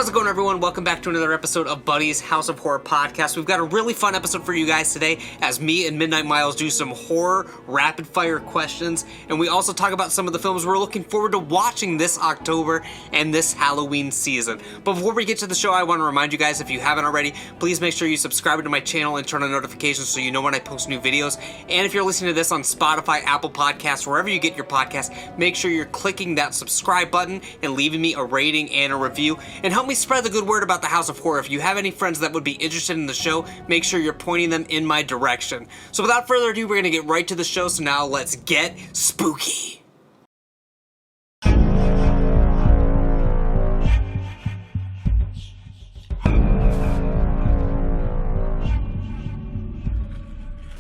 How's it going, everyone? Welcome back to another episode of Buddy's House of Horror podcast. We've got a really fun episode for you guys today as me and Midnight Miles do some horror rapid-fire questions, and we also talk about some of the films we're looking forward to watching this October and this Halloween season. But before we get to the show, I want to remind you guys, if you haven't already, please make sure you subscribe to my channel and turn on notifications so you know when I post new videos. And if you're listening to this on Spotify, Apple Podcasts, wherever you get your podcasts, make sure you're clicking that subscribe button and leaving me a rating and a review. And help me spread the good word about the House of Horror. If you have any friends that would be interested in the show, make sure you're pointing them in my direction. So without further ado, we're going to get right to the show. So now let's get spooky.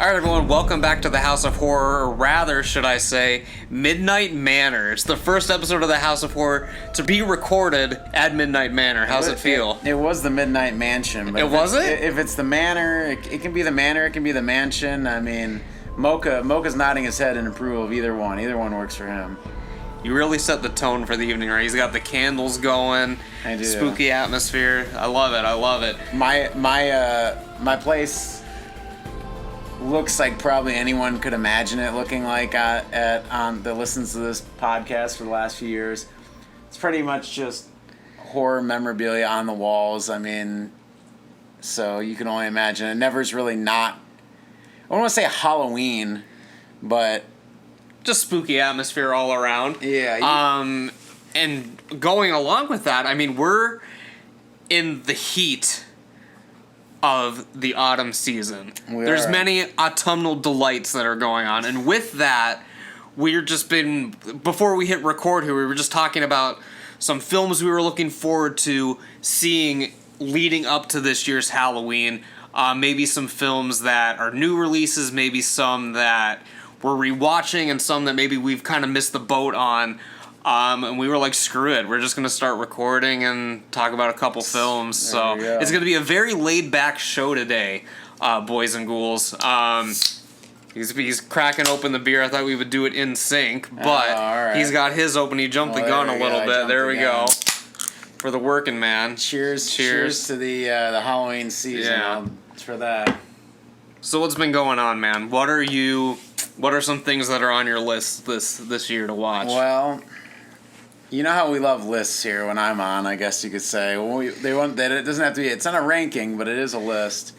Alright everyone, welcome back to the House of Horror, or rather, should I say, Midnight Manor. It's the first episode of the House of Horror to be recorded at Midnight Manor. How's it feel? It was the Midnight Mansion. But if it's the manor, it can be the manor, it can be the mansion. I mean, Mocha's nodding his head in approval of either one. Either one works for him. You really set the tone for the evening, right? He's got the candles going, I do. Spooky atmosphere. I love it. My place looks like probably anyone could imagine it looking like that listens to this podcast for the last few years. It's pretty much just horror memorabilia on the walls. I mean, so you can only imagine. It never's really not, I don't want to say Halloween, but just spooky atmosphere all around. Yeah. And going along with that, I mean, we're in the heat of the autumn season. There's many autumnal delights that are going on, and with that, before we hit record here, we were just talking about some films we were looking forward to seeing leading up to this year's Halloween. Maybe some films that are new releases, maybe some that we're rewatching, and some that maybe we've kind of missed the boat on. And we were like, screw it, we're just going to start recording and talk about a couple films. So it's going to be a very laid-back show today, boys and ghouls. He's cracking open the beer. I thought we would do it in sync, but He's got his open. He jumped the gun a little bit. There we go. For the working man. Cheers to the Halloween season. Yeah. For that. So what's been going on, man? What are some things that are on your list this year to watch? Well, you know how we love lists here when I'm on, I guess you could say. Well, it doesn't have to be, it's not a ranking, but it is a list.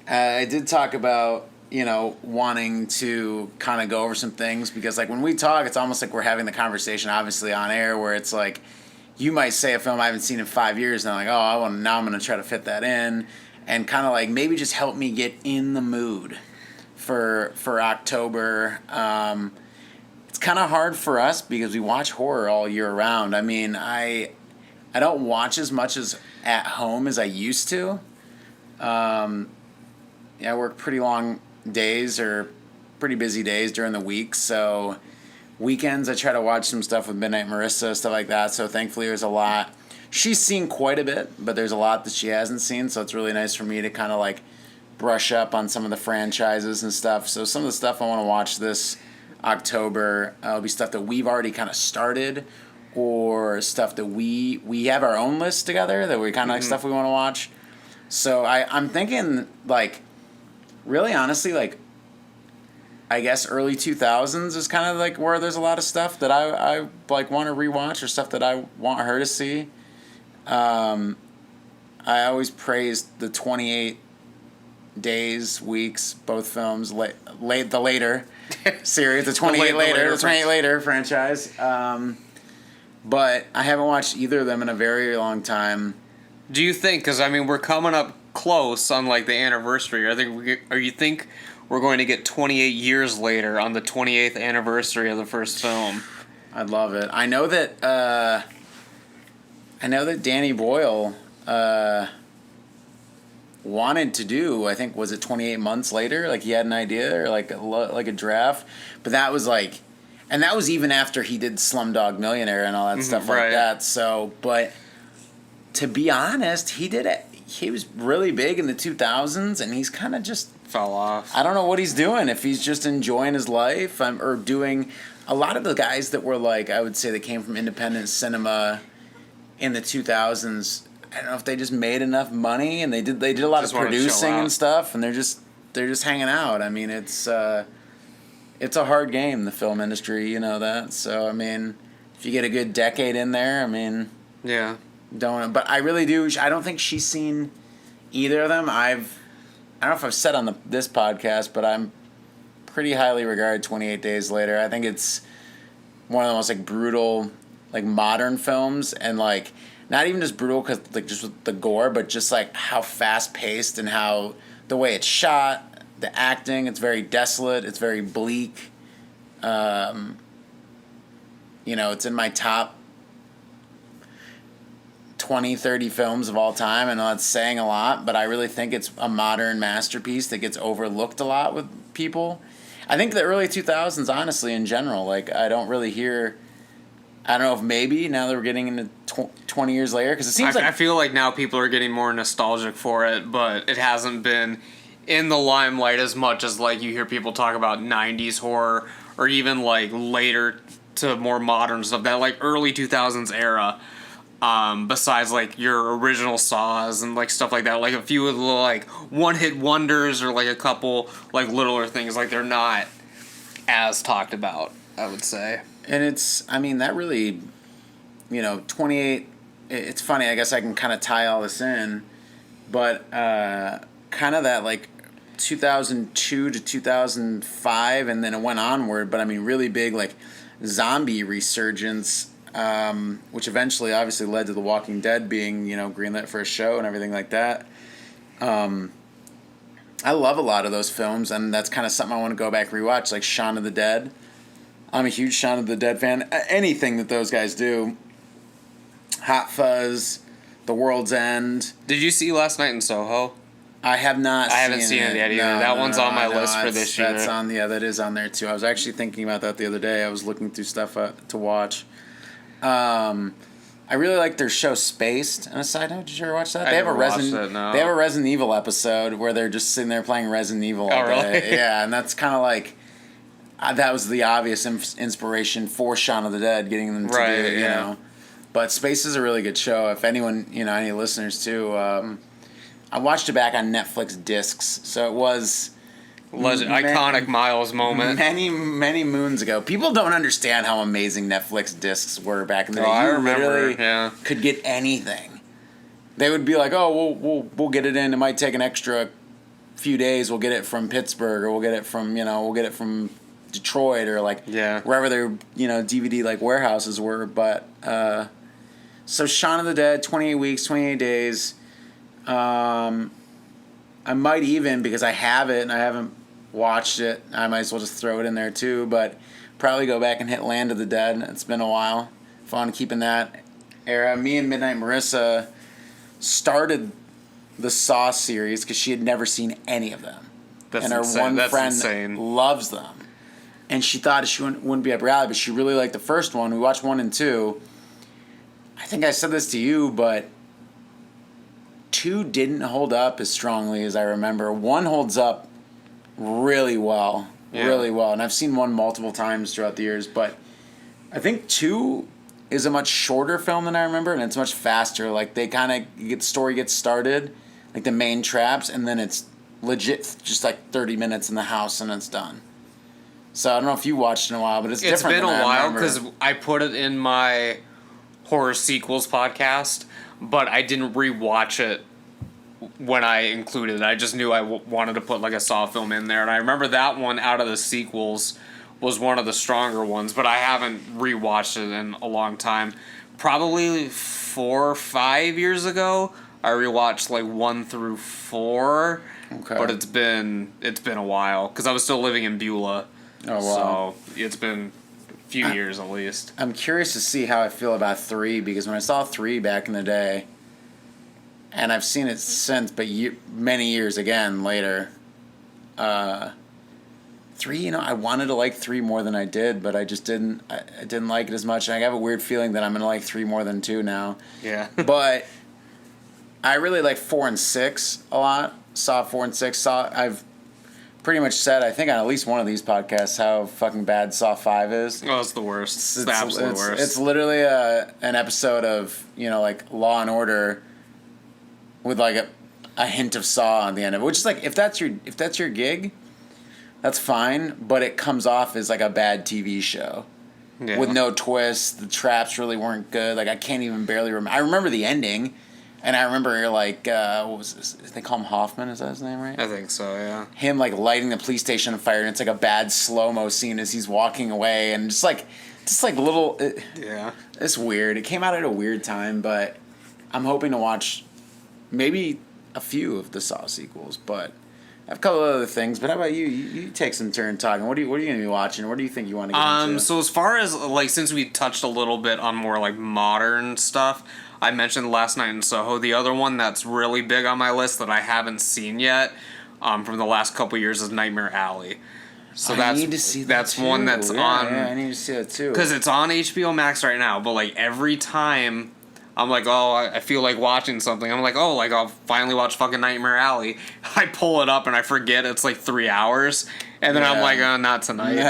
I did talk about, wanting to kind of go over some things, because like when we talk, it's almost like we're having the conversation obviously on air, where it's like, you might say a film I haven't seen in 5 years, and I'm like, now I'm going to try to fit that in, and kind of like maybe just help me get in the mood for October. It's kind of hard for us because we watch horror all year round. I mean, I don't watch as much as at home as I used to. I work pretty long days or pretty busy days during the week, so weekends I try to watch some stuff with Midnight Marissa, stuff like that. So thankfully there's a lot. She's seen quite a bit, but there's a lot that she hasn't seen, so it's really nice for me to kind of like brush up on some of the franchises and stuff. So some of the stuff I want to watch this October will be stuff that we've already kind of started, or stuff that we have our own list together that we kind of like stuff we want to watch. So I'm thinking like, really honestly, like I guess early 2000s is kind of like where there's a lot of stuff that I like want to rewatch, or stuff that I want her to see. I always praised the 28 Days, Weeks, both films, the later series, the 28 later franchise. But I haven't watched either of them in a very long time. Do you think, because I mean we're coming up close on like the anniversary, you think we're going to get 28 years later on the 28th anniversary of the first film? I'd love it. I know that Danny Boyle wanted to do, I think, was it 28 months later? Like he had an idea or like a draft, but that was like, and that was even after he did Slumdog Millionaire and all that stuff like that. So, but to be honest, he did it. He was really big in the 2000s, and he's kind of just fell off. I don't know what he's doing. If he's just enjoying his life, or doing a lot of the guys that were like, I would say, that came from independent cinema in the 2000s. I don't know if they just made enough money and they did a lot of producing and stuff, and they're just hanging out. I mean, it's a hard game, the film industry, you know that. So I mean, if you get a good decade in there, I mean, yeah, but I really do. I don't think she's seen either of them. I don't know if I've said on this podcast, but I'm pretty highly regarded 28 Days Later. I think it's one of the most like brutal, like modern films, and like not even just brutal because like just with the gore, but just like how fast paced and how the way it's shot, the acting. It's very desolate. It's very bleak. It's in my top 20, 30 films of all time. I know that's saying a lot, but I really think it's a modern masterpiece that gets overlooked a lot with people. I think the early 2000s, honestly, in general, like, I don't really hear... I don't know if maybe now that we're getting into 20 years later, because it seems I feel like now people are getting more nostalgic for it, but it hasn't been in the limelight as much as, like, you hear people talk about 90s horror, or even, like, later to more modern stuff, that, like, early 2000s era. Besides like your original Saws and like stuff like that, like a few of the like one-hit wonders or like a couple like littler things, like they're not as talked about, I would say. And that really, 28, it's funny, I guess I can kind of tie all this in, but kind of that like 2002 to 2005, and then it went onward, but I mean really big like zombie resurgence, which eventually obviously led to The Walking Dead being, greenlit for a show and everything like that. I love a lot of those films, and that's kind of something I want to go back and rewatch, like Shaun of the Dead. I'm a huge Shaun of the Dead fan. Anything that those guys do. Hot Fuzz, The World's End. Did you see Last Night in Soho? I have not seen it. I haven't seen it yet either. That one's on my list for this year. That is on there too. I was actually thinking about that the other day. I was looking through stuff to watch. I really like their show Spaced. On a side note, did you ever watch that? They have a Resident Evil episode where they're just sitting there playing Resident Evil all day. Really? Yeah, and that's kind of like that was the obvious inspiration for Shaun of the Dead, getting them to do it. You know, but Spaced is a really good show. If anyone, any listeners too, I watched it back on Netflix discs, so it was. Iconic Miles moment. Many, many moons ago. People don't understand how amazing Netflix discs were back in the day. I remember. Could get anything. They would be like, "Oh, we'll get it in. It might take an extra few days. We'll get it from Pittsburgh, or we'll get it from Detroit, or like wherever their DVD like warehouses were." But so Shaun of the Dead, 28 weeks, 28 days. I might even, because I have it and I haven't watched it, I might as well just throw it in there too, but probably go back and hit Land of the Dead. It's been a while. Fun keeping that era. Me and Midnight Marissa started the Saw series because she had never seen any of them. That's insane. One friend loves them. And she thought she wouldn't be up her alley, but she really liked the first one. We watched 1 and 2. I think I said this to you, but 2 didn't hold up as strongly as I remember. 1 holds up really well, and I've seen 1 multiple times throughout the years, but I think 2 is a much shorter film than I remember, and it's much faster. Like, they kind of story gets started, like the main traps, and then it's legit just like 30 minutes in the house and it's done. So I don't know if you watched it in a while, but it's different. It's been a while because I put it in my horror sequels podcast, but I didn't rewatch it when I included it. I just knew I wanted to put like a Saw film in there, and I remember that one out of the sequels was one of the stronger ones, but I haven't rewatched it in a long time. Probably 4 or 5 years ago, I rewatched like 1 through 4. Okay. But it's been a while because I was still living in Beulah. Oh wow! So it's been a few years at least. I'm curious to see how I feel about 3, because when I saw 3 back in the day, and I've seen it since, but many years again later. 3, I wanted to like 3 more than I did, but I just didn't. I didn't like it as much, and I have a weird feeling that I'm gonna like 3 more than 2 now. Yeah. But I really like 4 and 6 a lot. Saw 4 and 6. I've pretty much said, I think on at least one of these podcasts, how fucking bad Saw 5 is. Oh, it's the worst. It's the absolute worst. It's literally an episode of, like Law and Order with like a hint of Saw on the end of it, which is like if that's your gig, that's fine, but it comes off as like a bad TV show with no twists. The traps really weren't good. Like I can't even barely remember. I remember the ending, and I remember like what was this? They call him Hoffman. Is that his name, right? I think so. Yeah. Him like lighting the police station on fire, and it's like a bad slow-mo scene as he's walking away, and just like little. It's weird. It came out at a weird time, but I'm hoping to watch maybe a few of the Saw sequels, but I have a couple of other things. But how about you? You take some turn talking. What are you going to be watching? What do you think you want to get into? So as far as like, since we touched a little bit on more like modern stuff, I mentioned Last Night in Soho. The other one that's really big on my list that I haven't seen yet, from the last couple years, is Nightmare Alley. So I need to see that that's too. one that's on. Yeah, I need to see that too. Because it's on HBO Max right now. But like every time I'm like, oh, I feel like watching something, I'm like, oh, like I'll finally watch fucking Nightmare Alley. I pull it up and I forget it's like 3 hours, and then I'm like, oh, not tonight. Go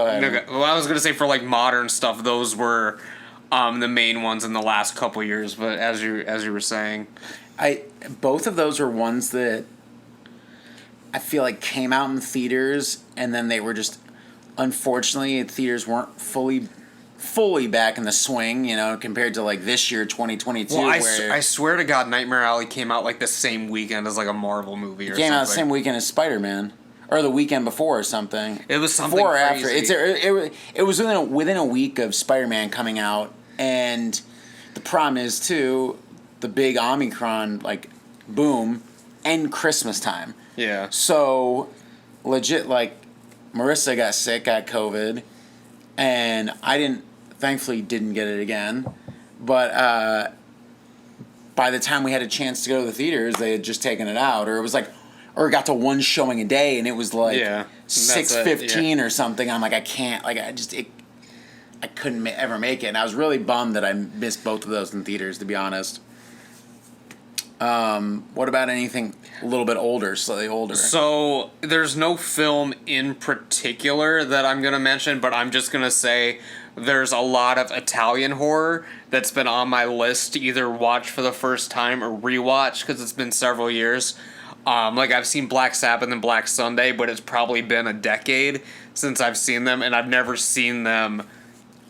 ahead. Okay. Well, I was gonna say for like modern stuff, those were the main ones in the last couple years. But as you were saying, both of those were ones that I feel like came out in theaters, and then they were just, unfortunately, theaters weren't fully back in the swing, you know, compared to like this year, 2022. Well, I swear to God, Nightmare Alley came out like the same weekend as like a Marvel movie or something. It came out the same weekend as Spider-Man. Or the weekend before or something. It was something before or crazy. after. It was within a week of Spider-Man coming out, and the problem is too, the big Omicron like boom, and Christmas time. Yeah. So, legit, like Marissa got sick, got COVID, and I thankfully didn't get it again, but by the time we had a chance to go to the theaters, they had just taken it out, or it was like. Or got to one showing a day, and it was like 6:15 or something. I'm like, I can't. Like, I couldn't ever make it, and I was really bummed that I missed both of those in theaters. To be honest. What about anything a little bit older, slightly older? So there's no film in particular that I'm gonna mention, but I'm just gonna say there's a lot of Italian horror that's been on my list to either watch for the first time or rewatch because it's been several years. Like I've seen Black Sabbath and Black Sunday, but it's probably been a decade since I've seen them, and I've never seen them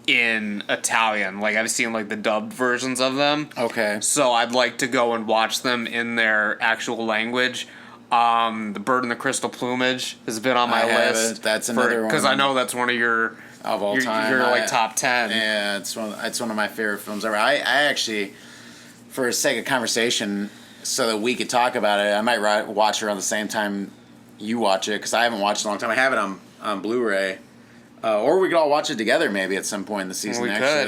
in Italian. Like I've seen like the dubbed versions of them. Okay. So I'd like to go and watch them in their actual language. The Bird in the Crystal Plumage has been on my list. That's another one. Because I know that's one of your of all time. Your like top 10. Yeah, it's one of my favorite films ever. I actually, for the sake of conversation, so that we could talk about it, I might watch it around the same time you watch it, because I haven't watched it in a long time. I have it on Blu-ray. Or we could all watch it together maybe at some point in the season next year.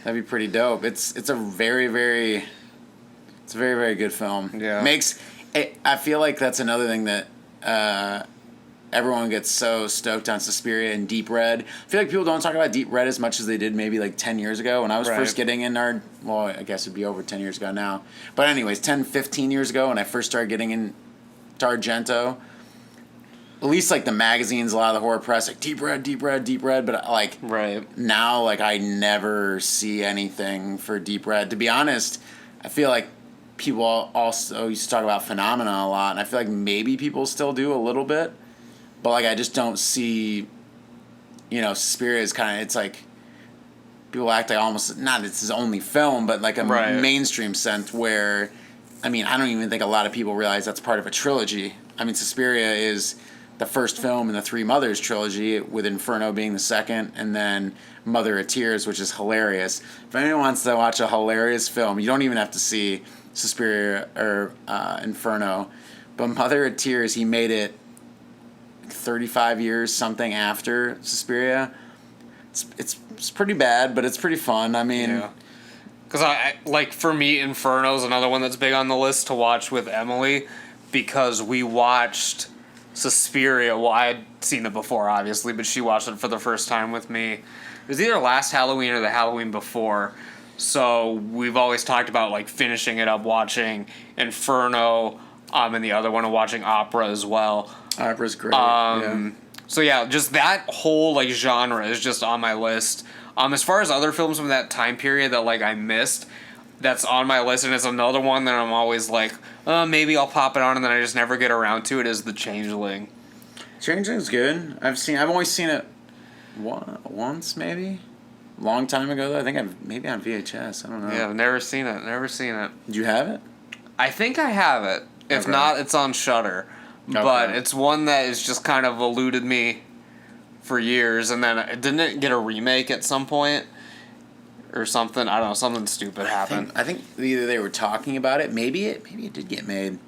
That'd be pretty dope. It's a very, very good film. Yeah. I feel like that's another thing that everyone gets so stoked on Suspiria and Deep Red. I feel like people don't talk about Deep Red as much as they did maybe like 10 years ago when I was first getting in I guess it'd be over 10 years ago now. But anyways, 10, 15 years ago when I first started getting into Argento, at least like the magazines, a lot of the horror press, like Deep Red, Deep Red, Deep Red. But like now, like I never see anything for Deep Red. To be honest, I feel like people also used to talk about Phenomena a lot, and I feel like maybe people still do a little bit. But, like, I just don't see, Suspiria is kind of, it's like, people act like almost, not it's his only film, but like a mainstream sense where, I mean, I don't even think a lot of people realize that's part of a trilogy. I mean, Suspiria is the first film in the Three Mothers trilogy, with Inferno being the second, and then Mother of Tears, which is hilarious. If anyone wants to watch a hilarious film, you don't even have to see Suspiria or Inferno, but Mother of Tears, he made it 35 years something after Suspiria. It's pretty bad, but it's pretty fun. I mean, because I like, for me, Inferno's another one that's big on the list to watch with Emily, because we watched Suspiria. Well, I had seen it before, obviously, but she watched it for the first time with me. It was either last Halloween or the Halloween before. So we've always talked about like finishing it up, watching Inferno, and the other one, watching Opera as well. Opera's great. So yeah, just that whole like genre is just on my list. As far as other films from that time period that like I missed, that's on my list, and it's another one that I'm always like, maybe I'll pop it on, and then I just never get around to it. Is The Changeling. Changeling's good. I've only seen it once, maybe. Long time ago, though. I think maybe on VHS. I don't know. Yeah, I've never seen it. Never seen it. Did you have it? I think I have it. If Okay. not, it's on Shudder. Okay. But it's one that has just kind of eluded me for years, and then didn't it get a remake at some point or something? I don't know. Something stupid happened. I think either they were talking about it. Maybe it did get made.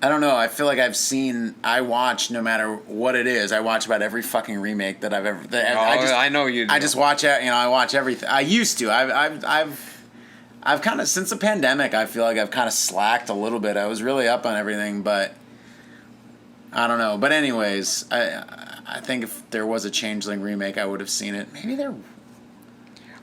I don't know. I feel like I watch no matter what it is. I watch about every fucking remake that I've ever. I know you do. I just watch it. I watch everything. I used to. I've kind of, since the pandemic, I feel like I've kind of slacked a little bit. I was really up on everything, but I don't know. But anyways, I think if there was a Changeling remake, I would have seen it. Maybe there.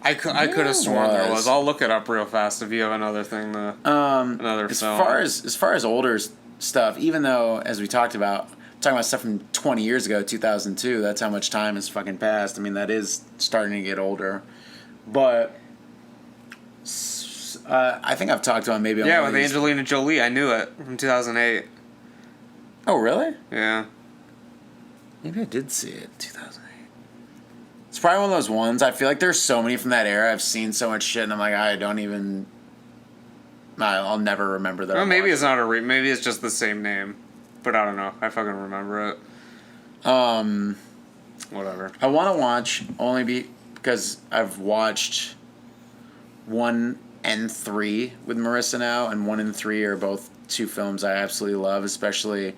I could have sworn there was. I'll look it up real fast if you have another thing. Another film. As far as older stuff, even though as we talked about, talking about stuff from 20 years ago, 2002. That's how much time has fucking passed. I mean, that is starting to get older, but. I think I've talked to him maybe on with Angelina Jolie. I knew it from 2008. Oh, really? Yeah. Maybe I did see it 2008. It's probably one of those ones. I feel like there's so many from that era. I've seen so much shit, and I'm like, I don't even. I'll never remember that. Well, maybe it's not maybe it's just the same name, but I don't know. I fucking remember it. Whatever. I want to watch only because I've watched 1 and 3 with Marissa now, and 1 and 3 are both two films I absolutely love, especially,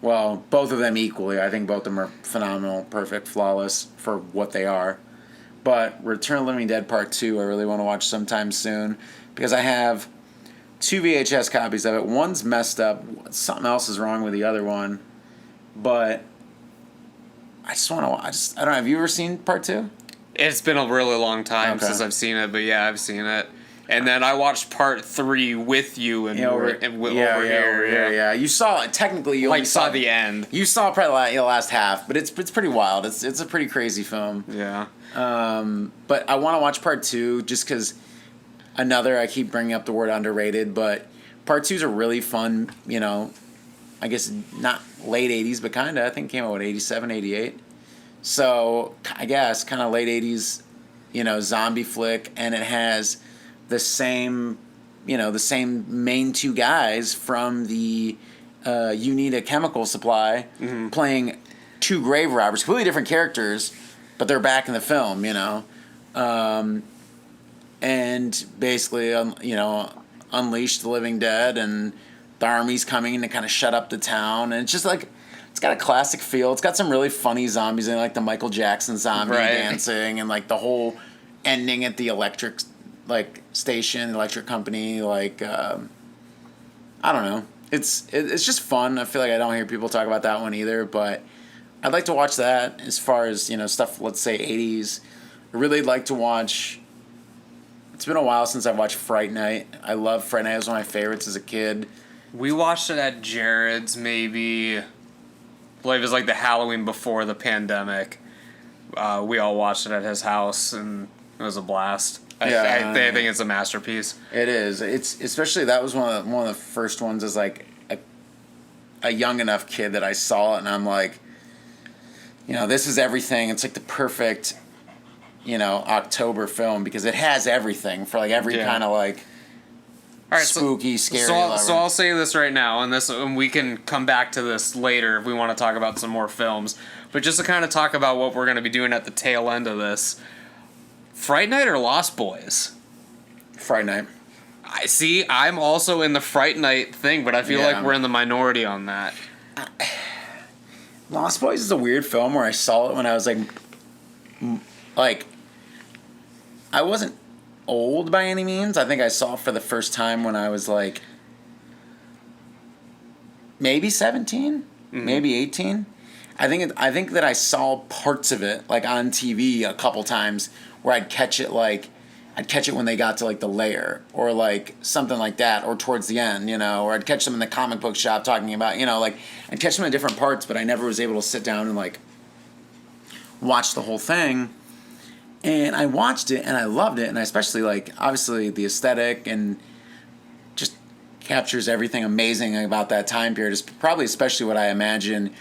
well, both of them equally. I think both of them are phenomenal, perfect, flawless for what they are. But Return of the Living Dead Part 2 I really want to watch sometime soon, because I have 2 VHS copies of it. One's messed up. Something else is wrong with the other one. But I just want to I don't know. Have you ever seen Part 2? It's been a really long time since I've seen it, but yeah, I've seen it. And then I watched Part 3 with you over here. Yeah. You saw it. Technically, you like only saw the end. You saw probably the last half, but it's pretty wild. It's a pretty crazy film. Yeah. But I want to watch Part 2 just because I keep bringing up the word underrated, but Part 2 is a really fun, I guess not late 80s, but kind of. I think it came out, 87, 88? So I guess kind of late 80s, zombie flick, and it has the same main two guys from the You Need a Chemical Supply playing two grave robbers, completely different characters, but they're back in the film, and basically, unleash the living dead, and the army's coming to kind of shut up the town, and it's just like, it's got a classic feel. It's got some really funny zombies in it, like the Michael Jackson zombie dancing, and like the whole ending at the electric station, electric company, I don't know. It's just fun. I feel like I don't hear people talk about that one either, but I'd like to watch that. As far as stuff, let's say 80s, I really like to watch. It's been a while since I've watched Fright Night. I love Fright Night. It was one of my favorites as a kid. We watched it at Jared's maybe. I believe it was like the Halloween before the pandemic. We all watched it at his house, and it was a blast. I think it's a masterpiece. It is. It's especially that was one of the first ones as like a young enough kid that I saw it, and I'm like, this is everything. It's like the perfect, October film because it has everything for like every kind of like spooky, scary. So I'll say this right now, and we can come back to this later if we want to talk about some more films. But just to kind of talk about what we're going to be doing at the tail end of this. Fright Night or Lost Boys? Fright Night. I see. I'm also in the Fright Night thing, but I feel like we're in the minority on that. Lost Boys is a weird film where I saw it when I was like I wasn't old by any means. I think I saw it for the first time when I was like maybe 17, maybe 18. I think that I saw parts of it like on TV a couple times where I'd catch it when they got to like the lair or like something like that, or towards the end, or I'd catch them in the comic book shop talking about, I'd catch them in different parts, but I never was able to sit down and like watch the whole thing. And I watched it and I loved it, and I especially like obviously the aesthetic and just captures everything amazing about that time period. It's probably especially what I imagine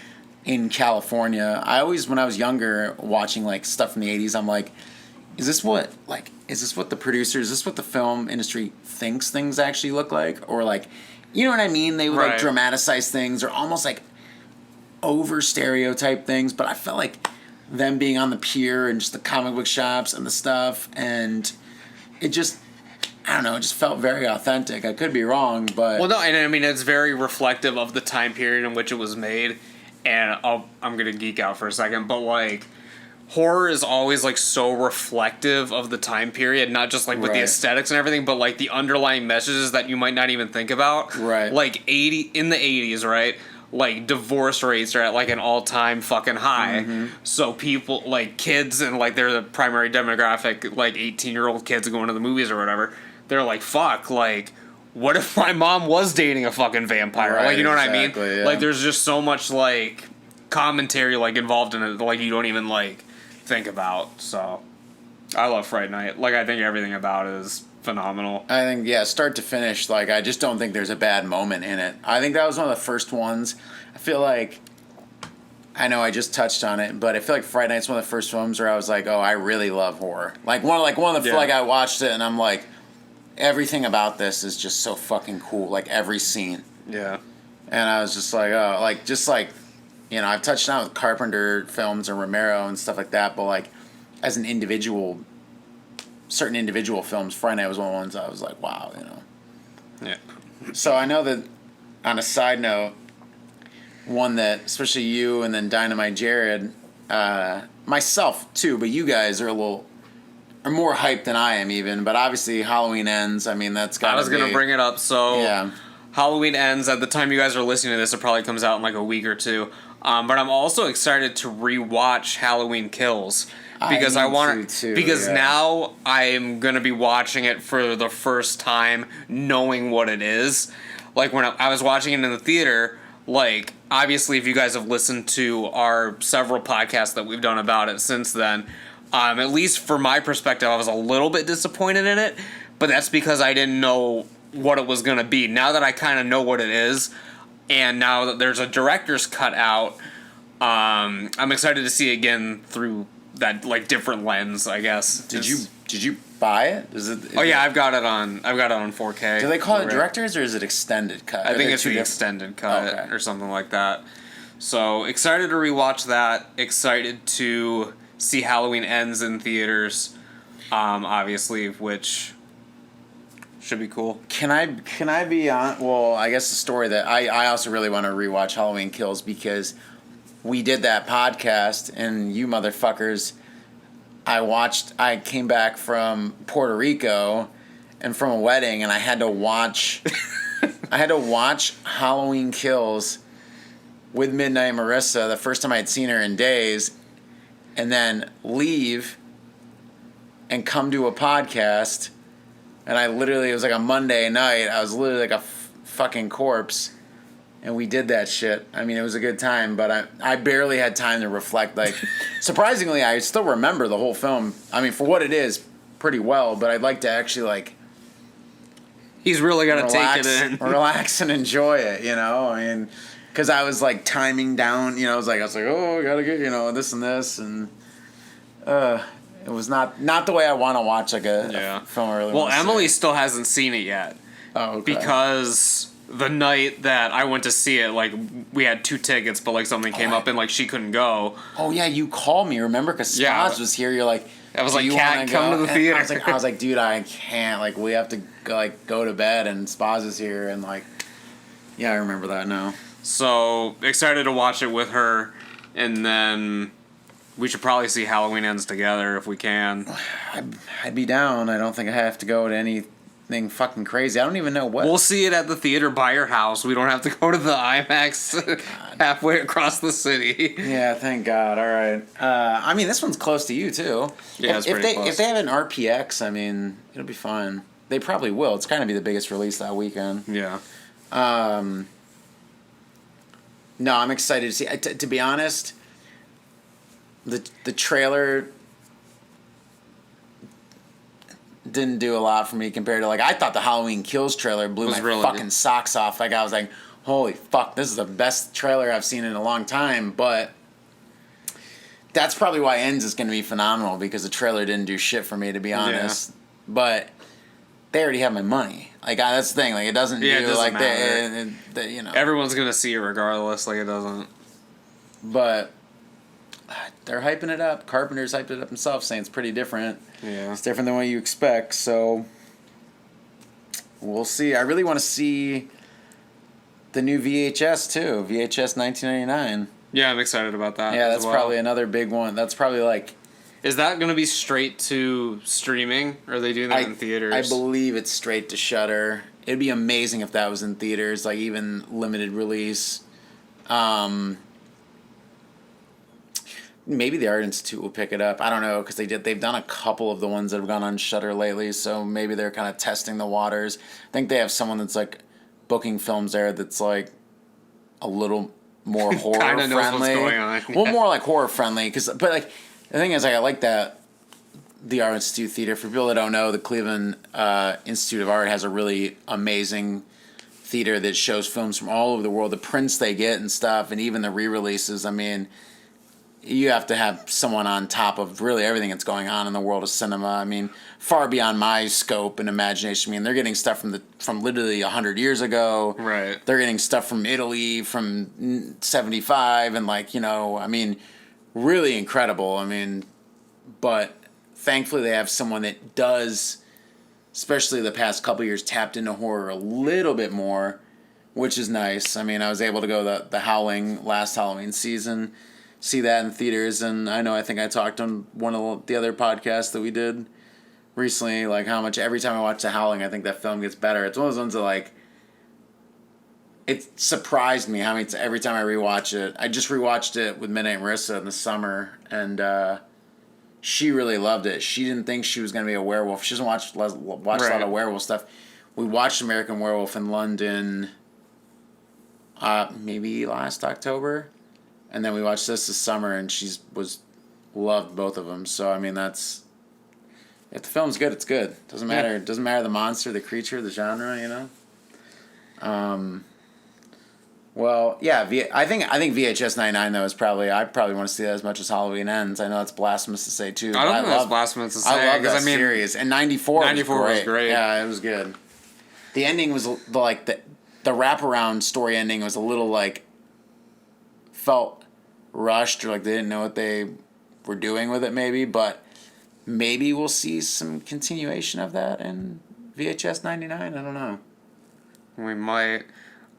in California. I always, when I was younger, watching like stuff from the 80s, I'm like, is this what the producers, is this what the film industry thinks things actually look like? Or like, you know what I mean? They would like dramatize things or almost like over stereotype things, but I felt like them being on the pier and just the comic book shops and the stuff, and it just, I don't know, it just felt very authentic. I could be wrong, but... Well, no, and I mean, it's very reflective of the time period in which it was made, and I'm going to geek out for a second, but, like, horror is always, like, so reflective of the time period, not just, like, with the aesthetics and everything, but, like, the underlying messages that you might not even think about. Right. Like, in the 80s, right? Like, divorce rates are at, like, an all-time fucking high. Mm-hmm. So people, like, kids, and, like, they're the primary demographic, like, 18-year-old kids going to the movies or whatever, they're like, fuck, like, what if my mom was dating a fucking vampire? Right, like, you know what I mean? Yeah. Like, there's just so much, like, commentary, like, involved in it, like, you don't even, like, think about. So, I love Fright Night. Like, I think everything about it is phenomenal. I think, yeah, start to finish, like, I just don't think there's a bad moment in it. I think that was one of the first ones. I feel like, I know I just touched on it, but I feel like Fright Night's one of the first films where I was like, oh, I really love horror. Like, one of the, like, I watched it and I'm like, everything about this is just so fucking cool. Like, every scene. Yeah. And I was just like, oh, like, just like, you know, I've touched on with Carpenter films or Romero and stuff like that, but, like, as an individual, certain individual films, Fright Night was one of the ones I was like, wow, you know. Yeah. So I know that, on a side note, one that, especially you and then Dynamite Jared, myself too, but you guys are more hyped than I am even, but obviously Halloween Ends, I mean, that's got to be... I was going to bring it up, so... Yeah. Halloween Ends, at the time you guys are listening to this, it probably comes out in like a week or two. But I'm also excited to rewatch Halloween Kills. Because I want to... Because now I'm going to be watching it for the first time, knowing what it is. Like, when I was watching it in the theater, like, obviously if you guys have listened to our several podcasts that we've done about it since then... at least for my perspective, I was a little bit disappointed in it, but that's because I didn't know what it was going to be. Now that I kind of know what it is, and now that there's a director's cut out, I'm excited to see it again through that, like, different lens, I guess. Did you buy it? I've got it on 4K. Do they call it director's or is it extended cut? I think it's the extended cut or something like that. So excited to rewatch that. Excited to see Halloween Ends in theaters, obviously, which should be cool. Can I be on? Well, I guess the story that I also really want to rewatch Halloween Kills because we did that podcast and you motherfuckers, I came back from Puerto Rico and from a wedding and I had to watch Halloween Kills with Midnight Marissa the first time I'd seen her in days, and then leave and come to a podcast, and it was like a Monday night, I was literally like a fucking corpse, and we did that shit. I mean, it was a good time, but I barely had time to reflect. Like, surprisingly, I still remember the whole film. I mean, for what it is, pretty well, but I'd like to actually, like... He's really got to take it in. Relax and enjoy it, you know? I mean... Because I was, like, timing down, you know, I was like, oh, I gotta get, you know, this and this, and it was not the way I want to watch, like, a film I really want to see. Emily still hasn't seen it yet. Oh, okay. Because the night that I went to see it, like, we had 2 tickets, but, like, something came up and, like, she couldn't go. Oh, yeah, you called me, remember? Because Spaz was here, you're like... I was like, Cat, come to the theater. I was like, dude, I can't, like, we have to, go to bed, and Spaz is here, and, like... Yeah, I remember that now. So, excited to watch it with her, and then we should probably see Halloween Ends together if we can. I'd be down. I don't think I have to go to anything fucking crazy. I don't even know what. We'll see it at the theater by your house. We don't have to go to the IMAX halfway across the city. Yeah, thank God. All right. I mean, this one's close to you, too. Yeah, it's pretty close. If they have an RPX, I mean, it'll be fine. They probably will. It's going to be the biggest release that weekend. Yeah. No, I'm excited to see. To be honest, the trailer didn't do a lot for me compared to, like, I thought the Halloween Kills trailer blew my really fucking good. socks off. Like, I was like, holy fuck, this is the best trailer I've seen in a long time. But that's probably why Ends is going to be phenomenal, because the trailer didn't do shit for me, to be honest. Yeah. But they already have my money. Like, that's the thing. Like, it doesn't it doesn't like matter. you know. Everyone's going to see it regardless. Like, it doesn't. But they're hyping it up. Carpenter's hyped it up himself, saying it's pretty different. Yeah. It's different than what you expect, so we'll see. I really want to see the new VHS, too. VHS 1999. Yeah, I'm excited about that. Yeah, that's probably another big one. That's probably like... Is that going to be straight to streaming, or are they doing that in theaters? I believe it's straight to Shudder. It'd be amazing if that was in theaters, like even limited release. Maybe the Art Institute will pick it up. I don't know, because they've done a couple of the ones that have gone on Shudder lately, so maybe they're kind of testing the waters. I think they have someone that's like booking films there that's like a little more horror friendly. Knows what's going on. Well, more like horror friendly, but like the thing is, like, I like that the Art Institute Theater. For people that don't know, the Cleveland Institute of Art has a really amazing theater that shows films from all over the world. The prints they get and stuff, and even the re-releases. I mean, you have to have someone on top of really everything that's going on in the world of cinema. I mean, far beyond my scope and imagination. I mean, they're getting stuff from literally 100 years ago. Right. They're getting stuff from Italy from 75, and, like, you know, I mean, really incredible. I mean, but thankfully they have someone that does, especially the past couple of years, tapped into horror a little bit more, which is nice. I mean, I was able to go the Howling last Halloween season, see that in theaters, and I think I talked on one of the other podcasts that we did recently, like, how much every time I watch The Howling, I think that film gets better. It's one of those ones that, like, it surprised me how many every time I rewatch it. I just rewatched it with Midnight Marissa in the summer, and she really loved it. She didn't think she was going to be a werewolf. She doesn't watch a lot of werewolf stuff. We watched American Werewolf in London maybe last October. And then we watched this summer, and loved both of them. So, I mean, if the film's good, it's good. Doesn't matter. Yeah. It doesn't matter the monster, the creature, the genre, you know? Well, yeah, I think VHS 99, though, is probably... I probably want to see that as much as Halloween Ends. I know that's blasphemous to say, too. I don't think that's blasphemous to say. I love that series. And 94 was great. Yeah, it was good. The ending was, like, the wraparound story ending was a little, like... felt rushed, or like they didn't know what they were doing with it, maybe, but maybe we'll see some continuation of that in VHS 99. I don't know. We might.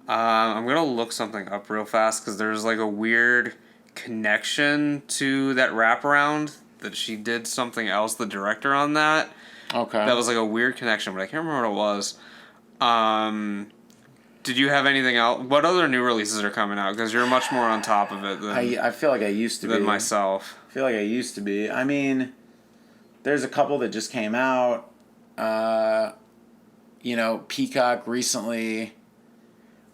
I'm gonna look something up real fast, because there's like a weird connection to that wraparound, that she did something else, the director on that. Okay. That was like a weird connection, but I can't remember what it was. Did you have anything else? What other new releases are coming out? Because you're much more on top of it than I feel like I used to be. Than myself. I feel like I used to be. I mean, there's a couple that just came out. You know, Peacock recently.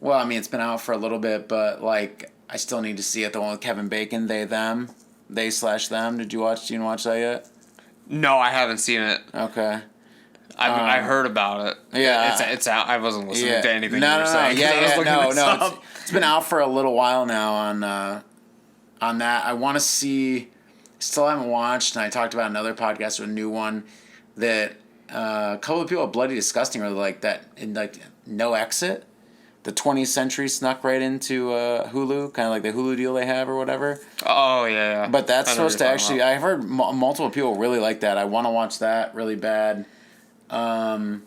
Well, I mean, it's been out for a little bit, but, like, I still need to see it. The one with Kevin Bacon, They, Them. They/Them. Did you watch that yet? No, I haven't seen it. Okay. I heard about it. Yeah, it's out. I wasn't listening to anything you were saying. No. It's been out for a little while now on that. I want to see. Still haven't watched, and I talked about another podcast with a new one that a couple of people at Bloody Disgusting really like that. In like No Exit, the 20th Century snuck right into Hulu, kind of like the Hulu deal they have or whatever. Oh yeah. But that's supposed to actually. I've heard multiple people really like that. I want to watch that really bad. The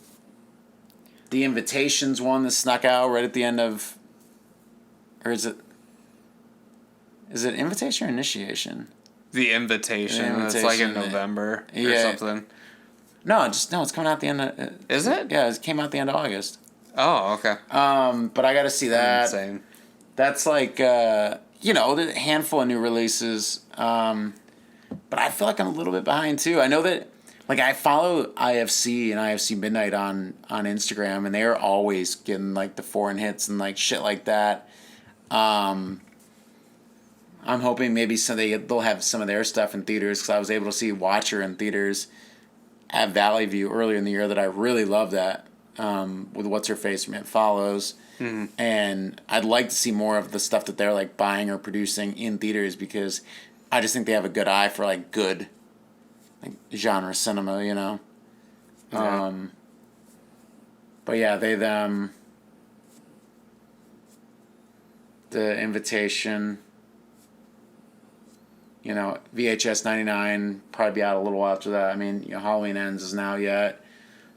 Invitations one that snuck out right at the end of, or is it Invitation or Initiation? The Invitation. It's like in November or something. No, it's coming out at the end of... Is it? Yeah, it came out the end of August. Oh, okay. But I gotta see that. Insane. That's like, a handful of new releases. But I feel like I'm a little bit behind too. I know that... Like, I follow IFC and IFC Midnight on Instagram, and they're always getting, like, the foreign hits and, like, shit like that. I'm hoping maybe they'll have some of their stuff in theaters, because I was able to see Watcher in theaters at Valley View earlier in the year that I really loved that with What's Her Face from It Follows. Mm-hmm. And I'd like to see more of the stuff that they're like buying or producing in theaters because I just think they have a good eye for like good like genre cinema, you know. Yeah. But yeah, they them the Invitation, you know, VHS 99 probably be out a little after that. I mean, you know, Halloween Ends isn't out yet.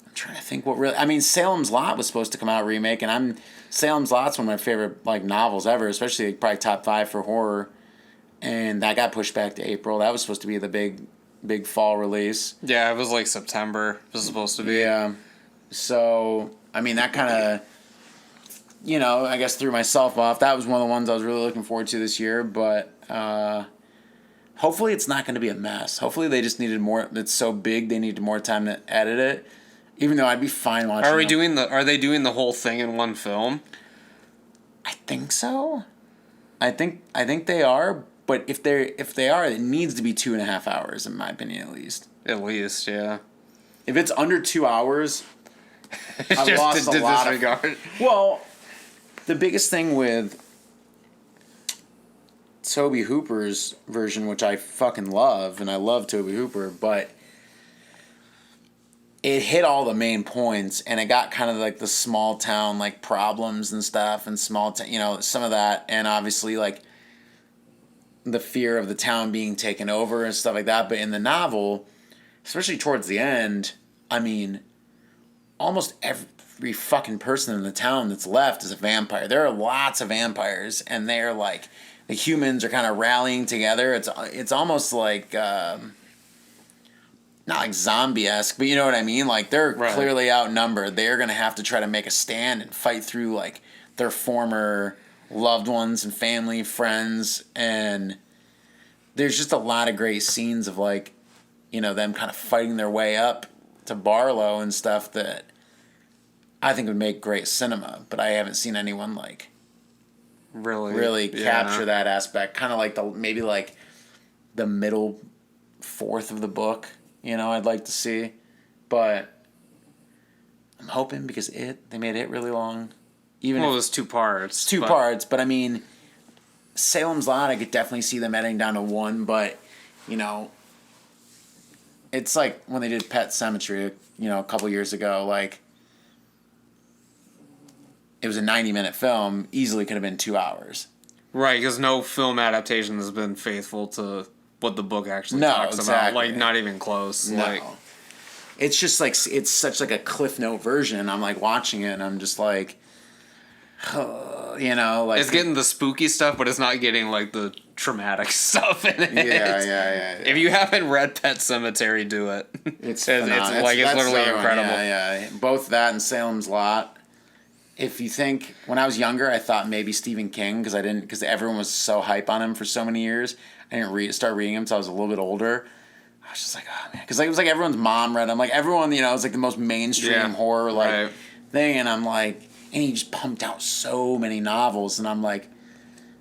I'm trying to think what really. I mean, Salem's Lot was supposed to come out remake, and Salem's Lot's one of my favorite like novels ever, especially like, probably top 5 for horror. And that got pushed back to April. That was supposed to be the big fall release. Yeah, it was like September. It was supposed to be. Yeah. So I mean, that kind of, you know, I guess threw myself off. That was one of the ones I was really looking forward to this year, but. Hopefully it's not going to be a mess. Hopefully they just needed more. It's so big they needed more time to edit it. Even though I'd be fine watching. Are they doing the whole thing in one film? I think so. I think they are. But if they are, it needs to be 2.5 hours, in my opinion, at least. At least, yeah. If it's under 2 hours, I've lost a lot of. Well, the biggest thing with Tobe Hooper's version, which I fucking love, and I love Tobe Hooper, but it hit all the main points, and it got kind of like the small town like problems and stuff, and small town, you know, some of that, and obviously like the fear of the town being taken over and stuff like that. But in the novel, especially towards the end, I mean, almost every fucking person in the town that's left is a vampire. There are lots of vampires, and they're like. The humans are kind of rallying together. It's almost like not like zombie-esque, but you know what I mean. Like they're clearly outnumbered. They're gonna have to try to make a stand and fight through like their former loved ones and family, friends, and there's just a lot of great scenes of like, you know, them kind of fighting their way up to Barlow and stuff that I think would make great cinema. But I haven't seen anyone like. Really capture that aspect, kind of like maybe like the middle fourth of the book, you know, I'd like to see, but I'm hoping because they made it really long. Even it was 2 parts. Two parts, but I mean, Salem's Lot, I could definitely see them editing down to 1, but you know, it's like when they did Pet Sematary, you know, a couple years ago, like. It was a 90-minute film, easily could have been 2 hours. Right, because no film adaptation has been faithful to what the book actually talks about. Like, not even close. No. Like, it's just like, it's such like a Cliff Note version. I'm like watching it and I'm just like, you know, like. It's getting the spooky stuff, but it's not getting like the traumatic stuff in it. Yeah. If you haven't read Pet Sematary, do it. It's literally incredible. Yeah. Both that and Salem's Lot. If you think, when I was younger, I thought maybe Stephen King, because everyone was so hype on him for so many years. I didn't start reading him until I was a little bit older. I was just like, oh man, because like, it was like everyone's mom read him. Like everyone, you know, it was like the most mainstream horror thing, and I'm like, and he just pumped out so many novels, and I'm like,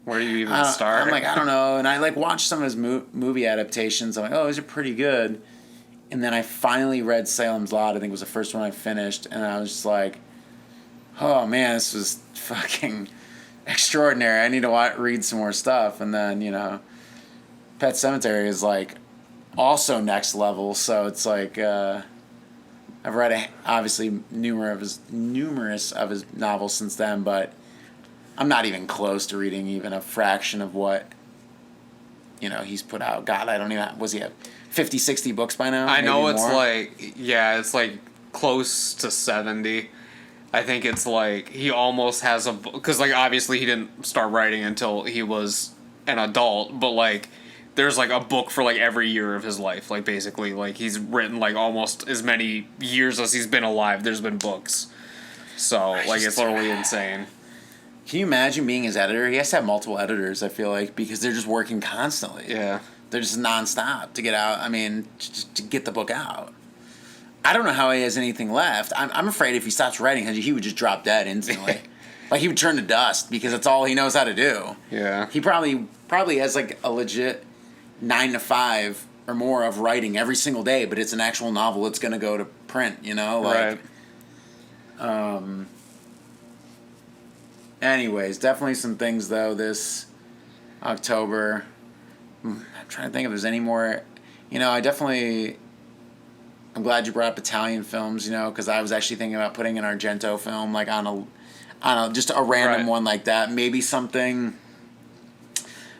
where do you even start? I'm like, I don't know, and I like watched some of his movie adaptations. I'm like, oh, these are pretty good, and then I finally read Salem's Lot. I think it was the first one I finished, and I was just like. Oh man, this was fucking extraordinary. I need to read some more stuff. And then, you know, Pet Sematary is like also next level. So it's like I've read obviously numerous of his novels since then, but I'm not even close to reading even a fraction of what, you know, he's put out. God, I don't even. Was he have 50, 60 books by now? I know it's it's like close to 70. I think it's like he almost has because like obviously he didn't start writing until he was an adult, but like there's like a book for like every year of his life, like basically like he's written like almost as many years as he's been alive. There's been books, so like it's literally insane. Can you imagine being his editor? He has to have multiple editors. I feel like because they're just working constantly. Yeah, they're just nonstop to get out. I mean, to get the book out. I don't know how he has anything left. I'm afraid if he stops writing, he would just drop dead instantly. Like he would turn to dust because that's all he knows how to do. Yeah. He probably has like a legit 9 to 5 or more of writing every single day, but it's an actual novel. It's going to go to print, you know? Like, right. Anyways, definitely some things, though, this October. I'm trying to think if there's any more. You know, I'm glad you brought up Italian films, you know, because I was actually thinking about putting an Argento film, like, on a just a random one like that. Maybe something...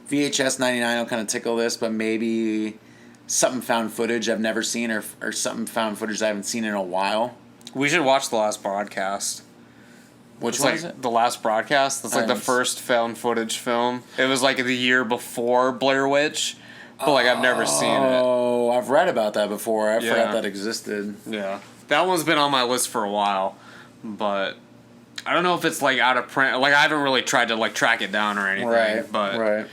VHS 99 will kind of tickle this, but maybe something found footage I've never seen or something found footage I haven't seen in a while. We should watch The Last Broadcast. Which one is it? The Last Broadcast. It's like the first found footage film. It was like the year before Blair Witch, but like I've never seen it. Oh, I've read about that before. I forgot that existed. Yeah. That one's been on my list for a while, but I don't know if it's like out of print. Like I haven't really tried to like track it down or anything, but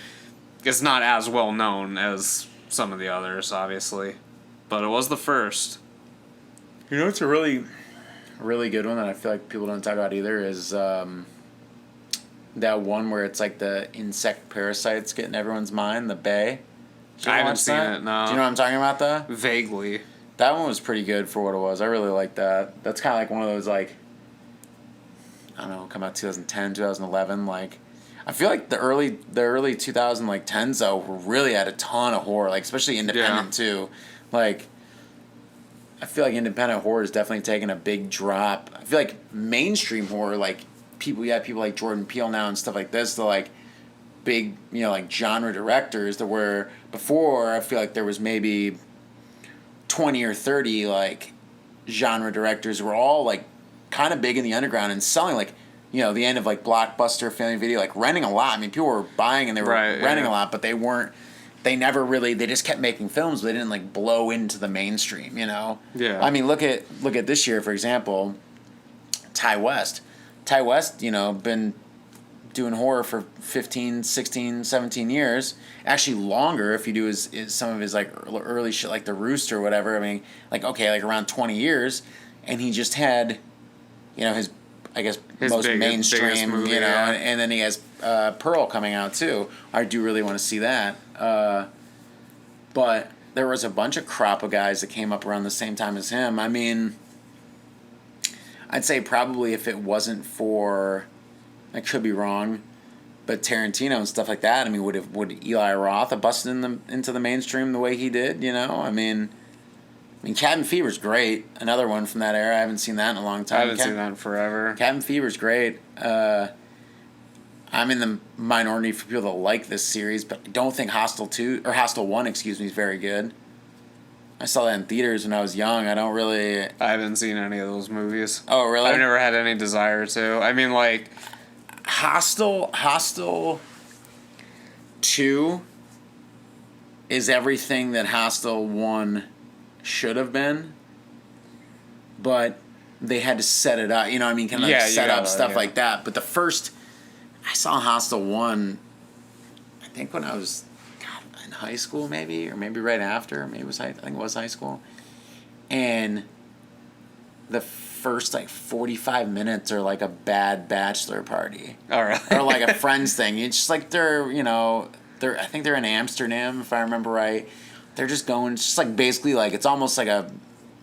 it's not as well known as some of the others, obviously. But it was the first. You know, it's a really good one that I feel like people don't talk about either is that one where it's like the insect parasites getting everyone's mind, The Bay. I haven't seen it, no. Do you know what I'm talking about, though? Vaguely. That one was pretty good for what it was. I really liked that. That's kind of like one of those, like, I don't know, come out 2010, 2011, like... I feel like the early 2010s though really had a ton of horror, like especially independent too. Like I feel like independent horror is definitely taking a big drop. I feel like mainstream horror, like people like Jordan Peele now and stuff like this, they're like big, you know, like genre directors that were before I feel like there was maybe 20 or 30 like genre directors who were all like kind of big in the underground and selling like, you know, the end of like Blockbuster, Family Video, like renting a lot. I mean, people were buying and they were renting a lot, but they just kept making films, but they didn't like blow into the mainstream, you know? Yeah. I mean, look at this year, for example, Ty West. Ty West, you know, been doing horror for 15, 16, 17 years. Actually longer if you do some of his like early shit like The Rooster or whatever. I mean, like, okay, like around 20 years. And he just had, you know, his most mainstream, movie, you know, and then he has Pearl coming out too. I do really want to see that. But there was a bunch of crop of guys that came up around the same time as him. I mean, I'd say probably if it wasn't for, I could be wrong, but Tarantino and stuff like that. I mean, would Eli Roth have busted into the mainstream the way he did? You know, I mean, Cabin Fever's great. Another one from that era. I haven't seen that in a long time. I haven't seen that in forever. Cabin Fever's great. I'm in the minority for people that like this series, but I don't think Hostel 1, is very good. I saw that in theaters when I was young. I haven't seen any of those movies. Oh, really? I've never had any desire to. I mean, like... Hostel 2 is everything that Hostel 1... should have been, but they had to set it up, you know what I mean? Kind of set up stuff like that. But the first, I saw Hostel 1, I think when I was in high school maybe, or maybe right after, I think it was high school. And the first like 45 minutes are like a bad bachelor party. All right. Or like a friends thing. It's just like I think they're in Amsterdam, if I remember right. They're just going, it's just like basically like, it's almost like a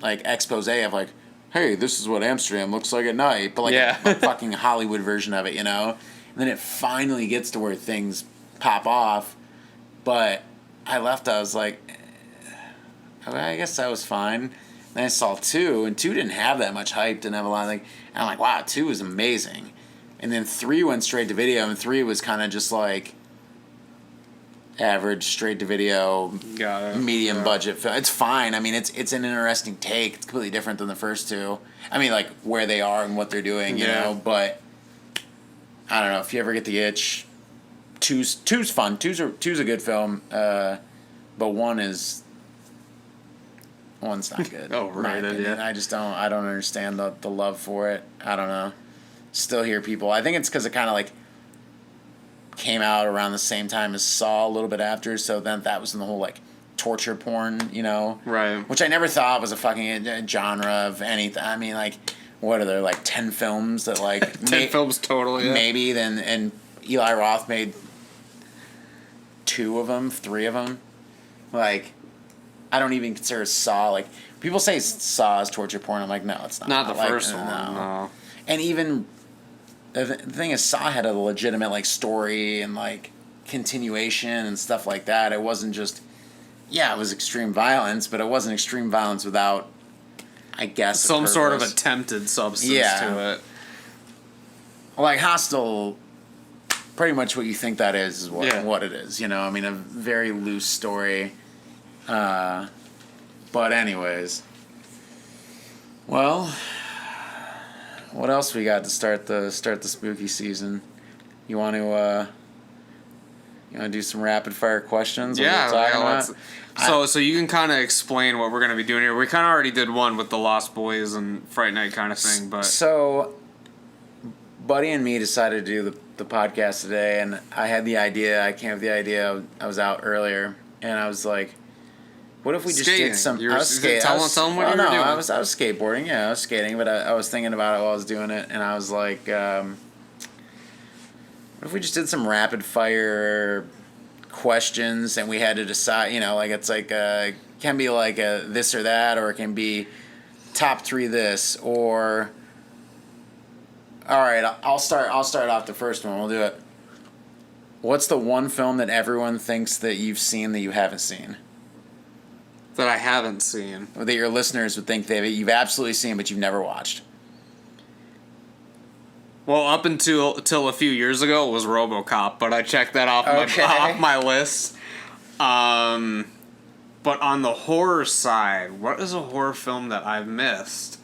expose of like, hey, this is what Amsterdam looks like at night, but like a fucking Hollywood version of it, you know? And then it finally gets to where things pop off, but I was like, I guess that was fine. Then I saw 2, and 2 didn't have that much hype, didn't have a lot of like, and I'm like, wow, 2 is amazing. And then 3 went straight to video, and 3 was kind of just like, average straight to video medium budget film. It's fine. I mean, it's an interesting take. It's completely different than the first 2. I mean, like where they are and what they're doing, you know. But I don't know if you ever get the itch. 2's fun. 2's a good film. But 1's not good. Overrated. Yeah. I don't understand the love for it. I don't know. Still hear people. I think it's because it kind of like came out around the same time as Saw, a little bit after, so then that was in the whole like torture porn, you know, right? Which I never thought was a fucking genre of anything. I mean, like, what are there, like 10 films that like 10 films total, yeah. Maybe then, and Eli Roth made 2 of them, 3 of them, like I don't even consider Saw, like, people say Saw is torture porn. I'm like, no, it's not. Not the like, first one, no. And even, the thing is, Saw had a legitimate, like, story and, like, continuation and stuff like that. It wasn't just, it was extreme violence, but it wasn't extreme violence without, I guess, some sort of attempted substance to it. Like, Hostel, pretty much what you think that is what it is, you know? I mean, a very loose story. But anyways. Well, what else we got to start the spooky season? You want to do some rapid fire questions? So you can kind of explain what we're going to be doing here. We kind of already did one with the Lost Boys and Fright Night kind of thing, but so Buddy and me decided to do the podcast today, and I had the idea. I came up with the idea. I was out earlier, and I was like, "What if we just did some?" I was skating. Tell them what you were doing. I was skateboarding. Yeah, I was skating, but I was thinking about it while I was doing it, and I was like, "What if we just did some rapid fire questions, and we had to decide? You know, like it's like can be like a this or that, or it can be top 3 this or." All right, I'll start off the first one. We'll do it. What's the one film that everyone thinks that you've seen that you haven't seen? That I haven't seen. Or that your listeners would think you've absolutely seen, but you've never watched? Well, up until a few years ago, it was RoboCop, but I checked that off my list. But on the horror side, what is a horror film that I've missed?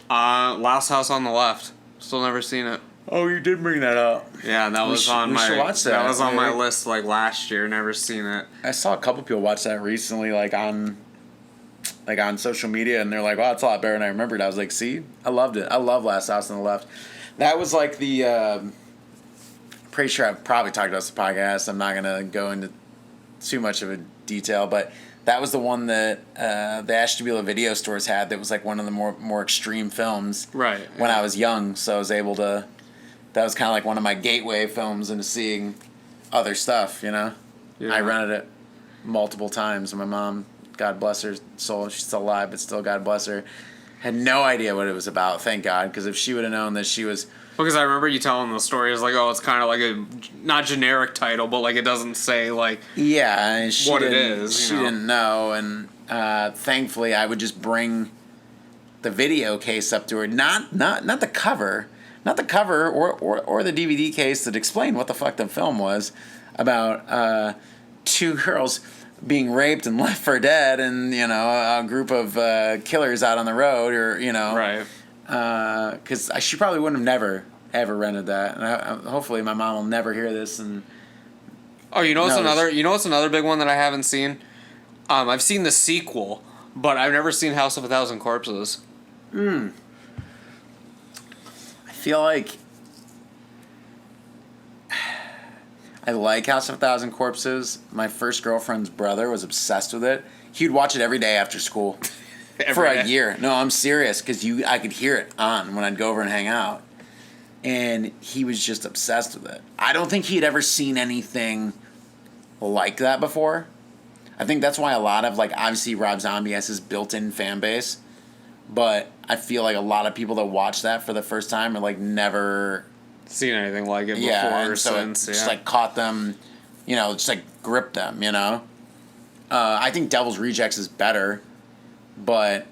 Last House on the Left. Still never seen it. Oh, you did bring that up. Yeah, that was on my. Should watch that. That was on my list like last year. Never seen it. I saw a couple people watch that recently, like on social media, and they're like, "Wow, it's a lot better than I remembered." I was like, "See, I loved it. I love Last House on the Left." That was like the. Pretty sure I've probably talked about this podcast. I'm not gonna go into too much of a detail, but that was the one that the Ashtabula video stores had. That was like one of the more extreme films. Right. When I was young, so I was able to. That was kind of like one of my gateway films into seeing other stuff. You know, I rented it multiple times. And my mom, God bless her soul, she's still alive, but still, God bless her, had no idea what it was about. Thank God, because if she would have known that she was. Because I remember you telling the story, it's like, oh, it's kind of like a, not generic title, but like it doesn't say like what it is. She didn't know, and thankfully I would just bring the video case up to her, not the cover, or the DVD case that explained what the fuck the film was about 2 girls being raped and left for dead, and a group of killers out on the road, or right. Because she probably wouldn't have never ever rented that, and hopefully my mom will never hear this. And what's another big one that I haven't seen? I've seen the sequel, but I've never seen House of a Thousand Corpses. I feel like I like House of a Thousand Corpses. My first girlfriend's brother was obsessed with it. He'd watch it every day after school. For a year. No, I'm serious, because I could hear it on when I'd go over and hang out. And he was just obsessed with it. I don't think he'd ever seen anything like that before. I think that's why a lot of, like, obviously Rob Zombie has his built-in fan base. But I feel like a lot of people that watch that for the first time are, like, never seen anything like it before and so since. Just, like, caught them, just, like, gripped them, I think Devil's Rejects is better. But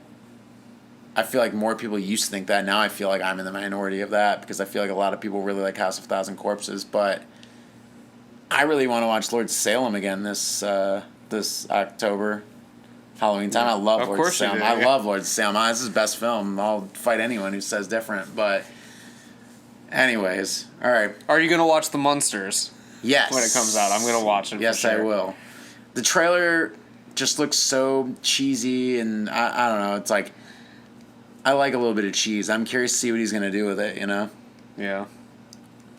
I feel like more people used to think that. Now I feel like I'm in the minority of that, because I feel like a lot of people really like House of a Thousand Corpses. But I really want to watch Lord Salem again this October, Halloween time. I love Lord Salem. I love Lord Salem. This is his best film. I'll fight anyone who says different. But anyways, all right. Are you going to watch The Munsters? Yes. When it comes out. I'm going to watch it. Yes, for sure. I will. The trailer just looks so cheesy, and I don't know. It's like, I like a little bit of cheese. I'm curious to see what he's going to do with it, Yeah.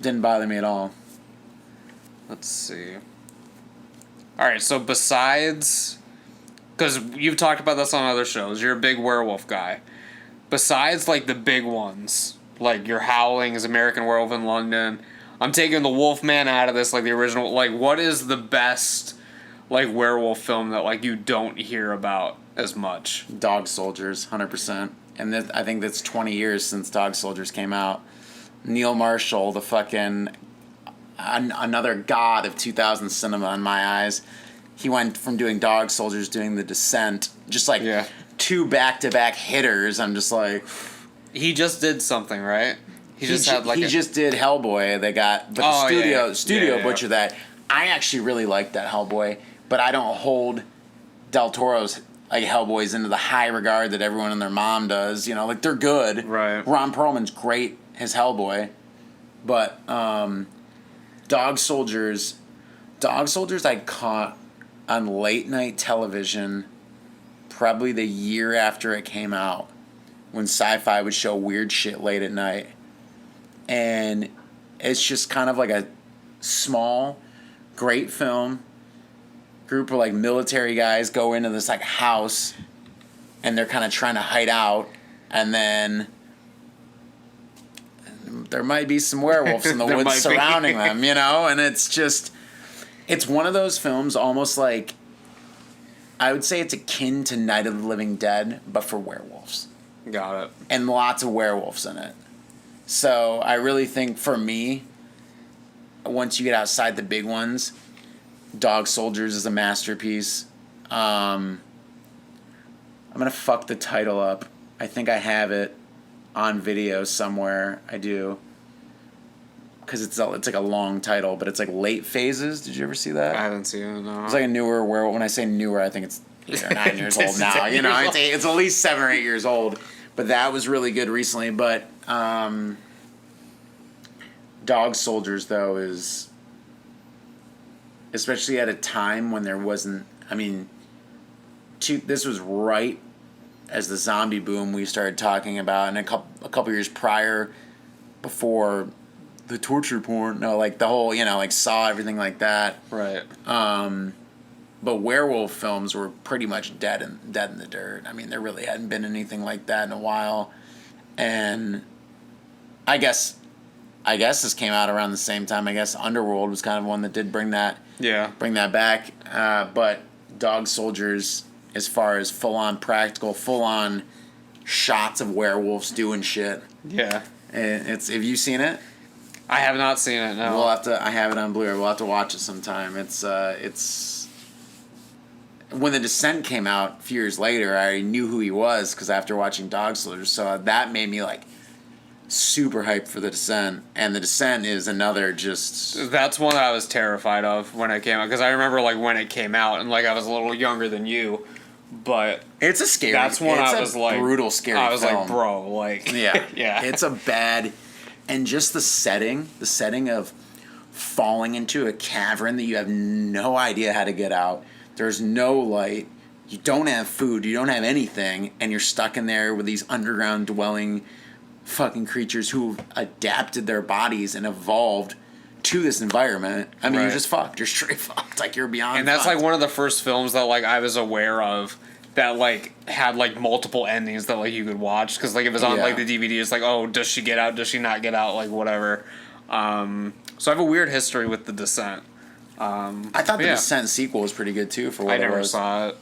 Didn't bother me at all. Let's see. All right, so besides, because you've talked about this on other shows, you're a big werewolf guy. Besides, like, the big ones, like your Howlings, American Werewolf in London, I'm taking the Wolfman out of this, like the original. Like, what is the best like werewolf film that like you don't hear about as much. Dog Soldiers, 100%. And I think that's 20 years since Dog Soldiers came out. Neil Marshall, the fucking another god of 2000 cinema in my eyes. He went from doing Dog Soldiers, doing The Descent, just like two back-to-back hitters. I'm just like, he just did something, right? He just did Hellboy. They got, but the studio butchered that. I actually really like that Hellboy, but I don't hold Del Toro's like Hellboys into the high regard that everyone and their mom does. You know, like they're good. Right. Ron Perlman's great as Hellboy, but Dog Soldiers I caught on late night television probably the year after it came out, when Sci-Fi would show weird shit late at night. And it's just kind of like a small, great film. Group of like military guys go into this like house and they're kind of trying to hide out, and then there might be some werewolves in the woods surrounding them, you know? And it's one of those films almost like, I would say it's akin to Night of the Living Dead, but for werewolves. Got it. And lots of werewolves in it. So I really think for me, once you get outside the big ones, Dog Soldiers is a masterpiece. I'm going to fuck the title up. I think I have it on video somewhere. I do. Because it's like a long title, but it's like Late Phases. Did you ever see that? I haven't seen it, no. It's like a newer werewolf. When I say newer, I think it's 8 or 9 years old now. You know, it's at least 7 or 8 years old. But that was really good recently. But Dog Soldiers, though, is... especially at a time when there wasn't... I mean, this was right as the zombie boom we started talking about, and a couple years prior, before the torture porn, like the whole, like Saw, everything like that. Right. But werewolf films were pretty much dead in the dirt. I mean, there really hadn't been anything like that in a while. And I guess this came out around the same time. I guess Underworld was kind of one that did bring that back. But Dog Soldiers, as far as full-on practical, full-on shots of werewolves doing shit. Yeah. Have you seen it? I have not seen it, no. I have it on Blu-ray. We'll have to watch it sometime. It's when The Descent came out a few years later, I knew who he was because after watching Dog Soldiers, so that made me like super hyped for The Descent. And The Descent is another just... That's one that I was terrified of when it came out, because I remember like when it came out, and like I was a little younger than you, but it's a scary... That's when I was like... brutal, scary I was film. like, bro, like... Yeah. Yeah. It's a bad... And just the setting of falling into a cavern that you have no idea how to get out. There's no light. You don't have food. You don't have anything. And you're stuck in there with these underground dwelling fucking creatures who adapted their bodies and evolved to this environment. I mean, You're just fucked. You're straight fucked. Like, you're beyond And that's fucked. like one of the first films that like I was aware of that like had like multiple endings that like you could watch, because like it was on like the DVD. It's like, oh, does she get out? Does she not get out? Like whatever. So I have a weird history with The Descent. I thought the Descent sequel was pretty good too. For what I never saw it.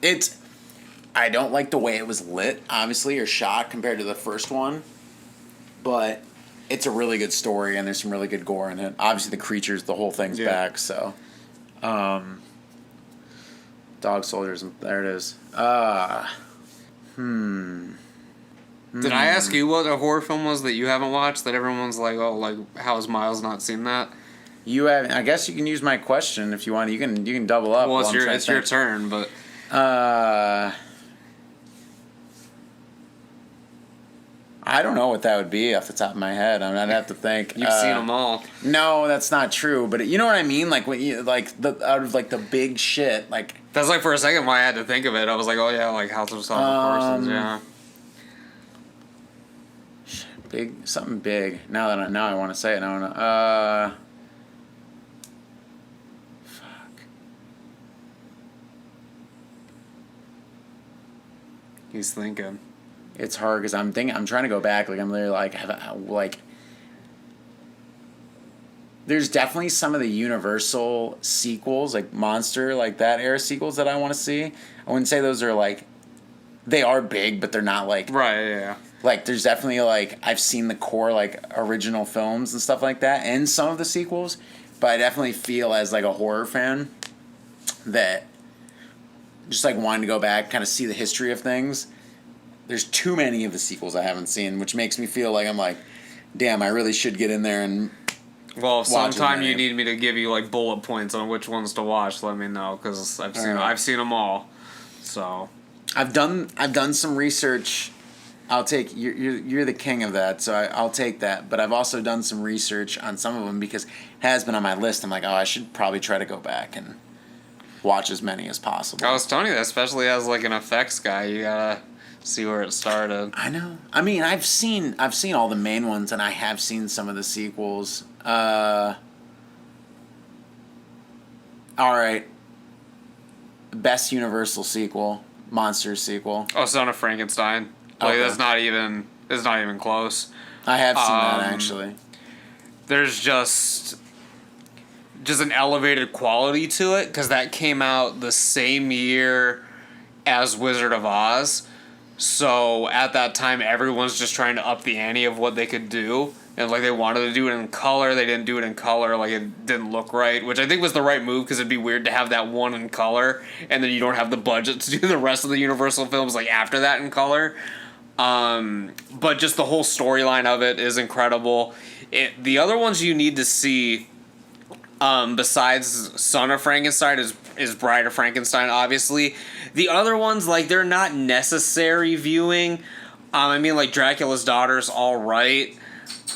It's. I don't like the way it was lit, obviously, or shot compared to the first one, but it's a really good story and there's some really good gore in it. Obviously, the creatures, the whole thing's back. So, Dog Soldiers, there it is. Did I ask you what a horror film was that you haven't watched, that everyone's like, oh, like, how has Miles not seen that? You haven't. I guess you can use my question if you want. You can double up. Well, it's your turn, but I don't know what that would be off the top of my head. I mean, I'd have to think. You've seen them all. No, that's not true. But you know what I mean? Like when you out of like the big shit, like that's like for a second why I had to think of it. I was like, oh yeah, like House of Horses, yeah. Something big. Now I want to say it. Fuck. He's thinking. It's hard because I'm trying to go back. Like I'm literally like there's definitely some of the Universal sequels, like Monster, like that era sequels that I want to see. I wouldn't say those are like, they are big, but they're not like, Right, yeah. like there's definitely like, I've seen the core like original films and stuff like that and some of the sequels, but I definitely feel as like a horror fan that just like wanting to go back, kind of see the history of things. There's too many of the sequels I haven't seen, which makes me feel like I'm like, damn, I really should get in there and Well, if watch sometime as you many. need me to give you like bullet points on which ones to watch, let me know because I've seen them all. So I've done some research. I'll take you're the king of that, so I'll take that. But I've also done some research on some of them because it has been on my list. I'm like, oh, I should probably try to go back and watch as many as possible. I was telling you that, especially as like an effects guy, you gotta see where it started. I know. I mean, I've seen all the main ones, and I have seen some of the sequels. All right. Best Universal sequel, Monsters sequel. Oh, Son of Frankenstein. Like Okay. that's not even close. I have seen that actually. There's just an elevated quality to it because that came out the same year as Wizard of Oz. So at that time, everyone's just trying to up the ante of what they could do. And like they wanted to do it in color, they didn't do it in color. Like it didn't look right, which I think was the right move because it'd be weird to have that one in color and then you don't have the budget to do the rest of the Universal films like after that in color. But just the whole storyline of it is incredible. The other ones you need to see, besides Son of Frankenstein, is Bride of Frankenstein. Obviously, the other ones like they're not necessary viewing. I mean, like Dracula's Daughter's all right.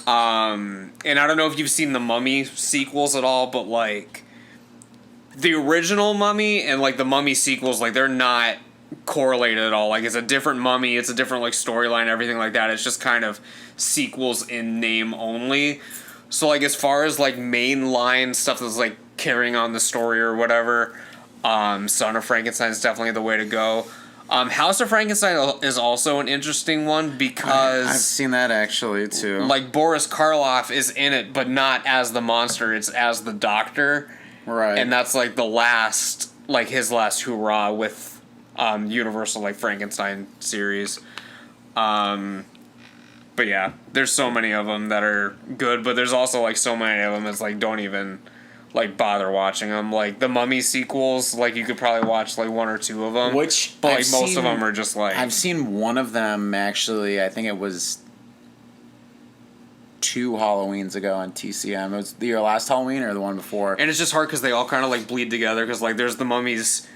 And I don't know if you've seen the Mummy sequels at all, but like the original Mummy and like the Mummy sequels, like they're not correlated at all. Like it's a different Mummy, it's a different like storyline, everything like that. It's just kind of sequels in name only. So like as far as like mainline stuff that's like carrying on the story or whatever, Son of Frankenstein is definitely the way to go. House of Frankenstein is also an interesting one because I've seen that actually too. like Boris Karloff is in it, but not as the monster; it's as the doctor, Right. and that's like the last, like his last hurrah with Universal like Frankenstein series. But yeah, there's so many of them that are good, but there's also like so many of them that's like don't even like bother watching them. Like the Mummy sequels, like you could probably watch like one or two of them, but like I've most seen, of them are just like I've seen one of them actually. I think it was 2 Halloweens ago on TCM. It was your last Halloween or the one before. and it's just hard because they all kind of like bleed together because like there's the Mummy's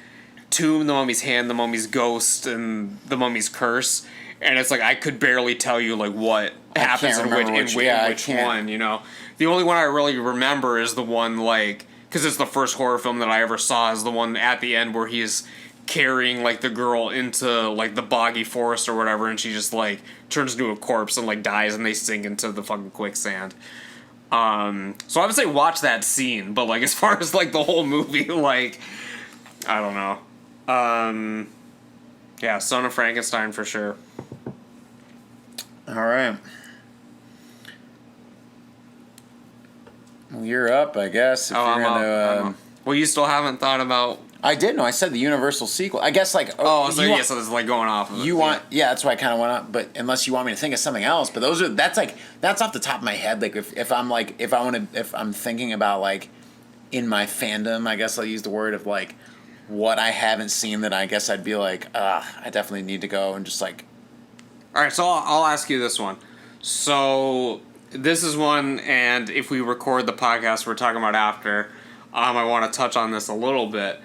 tomb, the Mummy's hand, the Mummy's ghost, and the Mummy's curse. And it's like I could barely tell you like what happens in which one. You know, the only one I really remember is the one like because it's the first horror film that I ever saw. Is the one at the end where he's carrying like the girl into like the boggy forest or whatever, and she just like turns into a corpse and like dies, and they sink into the fucking quicksand. So I would say watch that scene, but like as far as like the whole movie, like I don't know. Yeah, Son of Frankenstein for sure. All right. Well, you're up, I guess. If you're I'm gonna, up. Well, you still haven't thought about. I did know. I said the Universal sequel. I guess like. Oh, so you yeah, want- so it's like going off of it. You want, yeah, that's why I kind of went up. But unless you want me to think of something else, but that's off the top of my head. Like if I'm thinking about like in my fandom, I guess I'll use the word of like what I haven't seen that I guess I'd be like, I definitely need to go and just like. All right, so I'll ask you this one. So this is one, and if we record the podcast we're talking about after, I want to touch on this a little bit.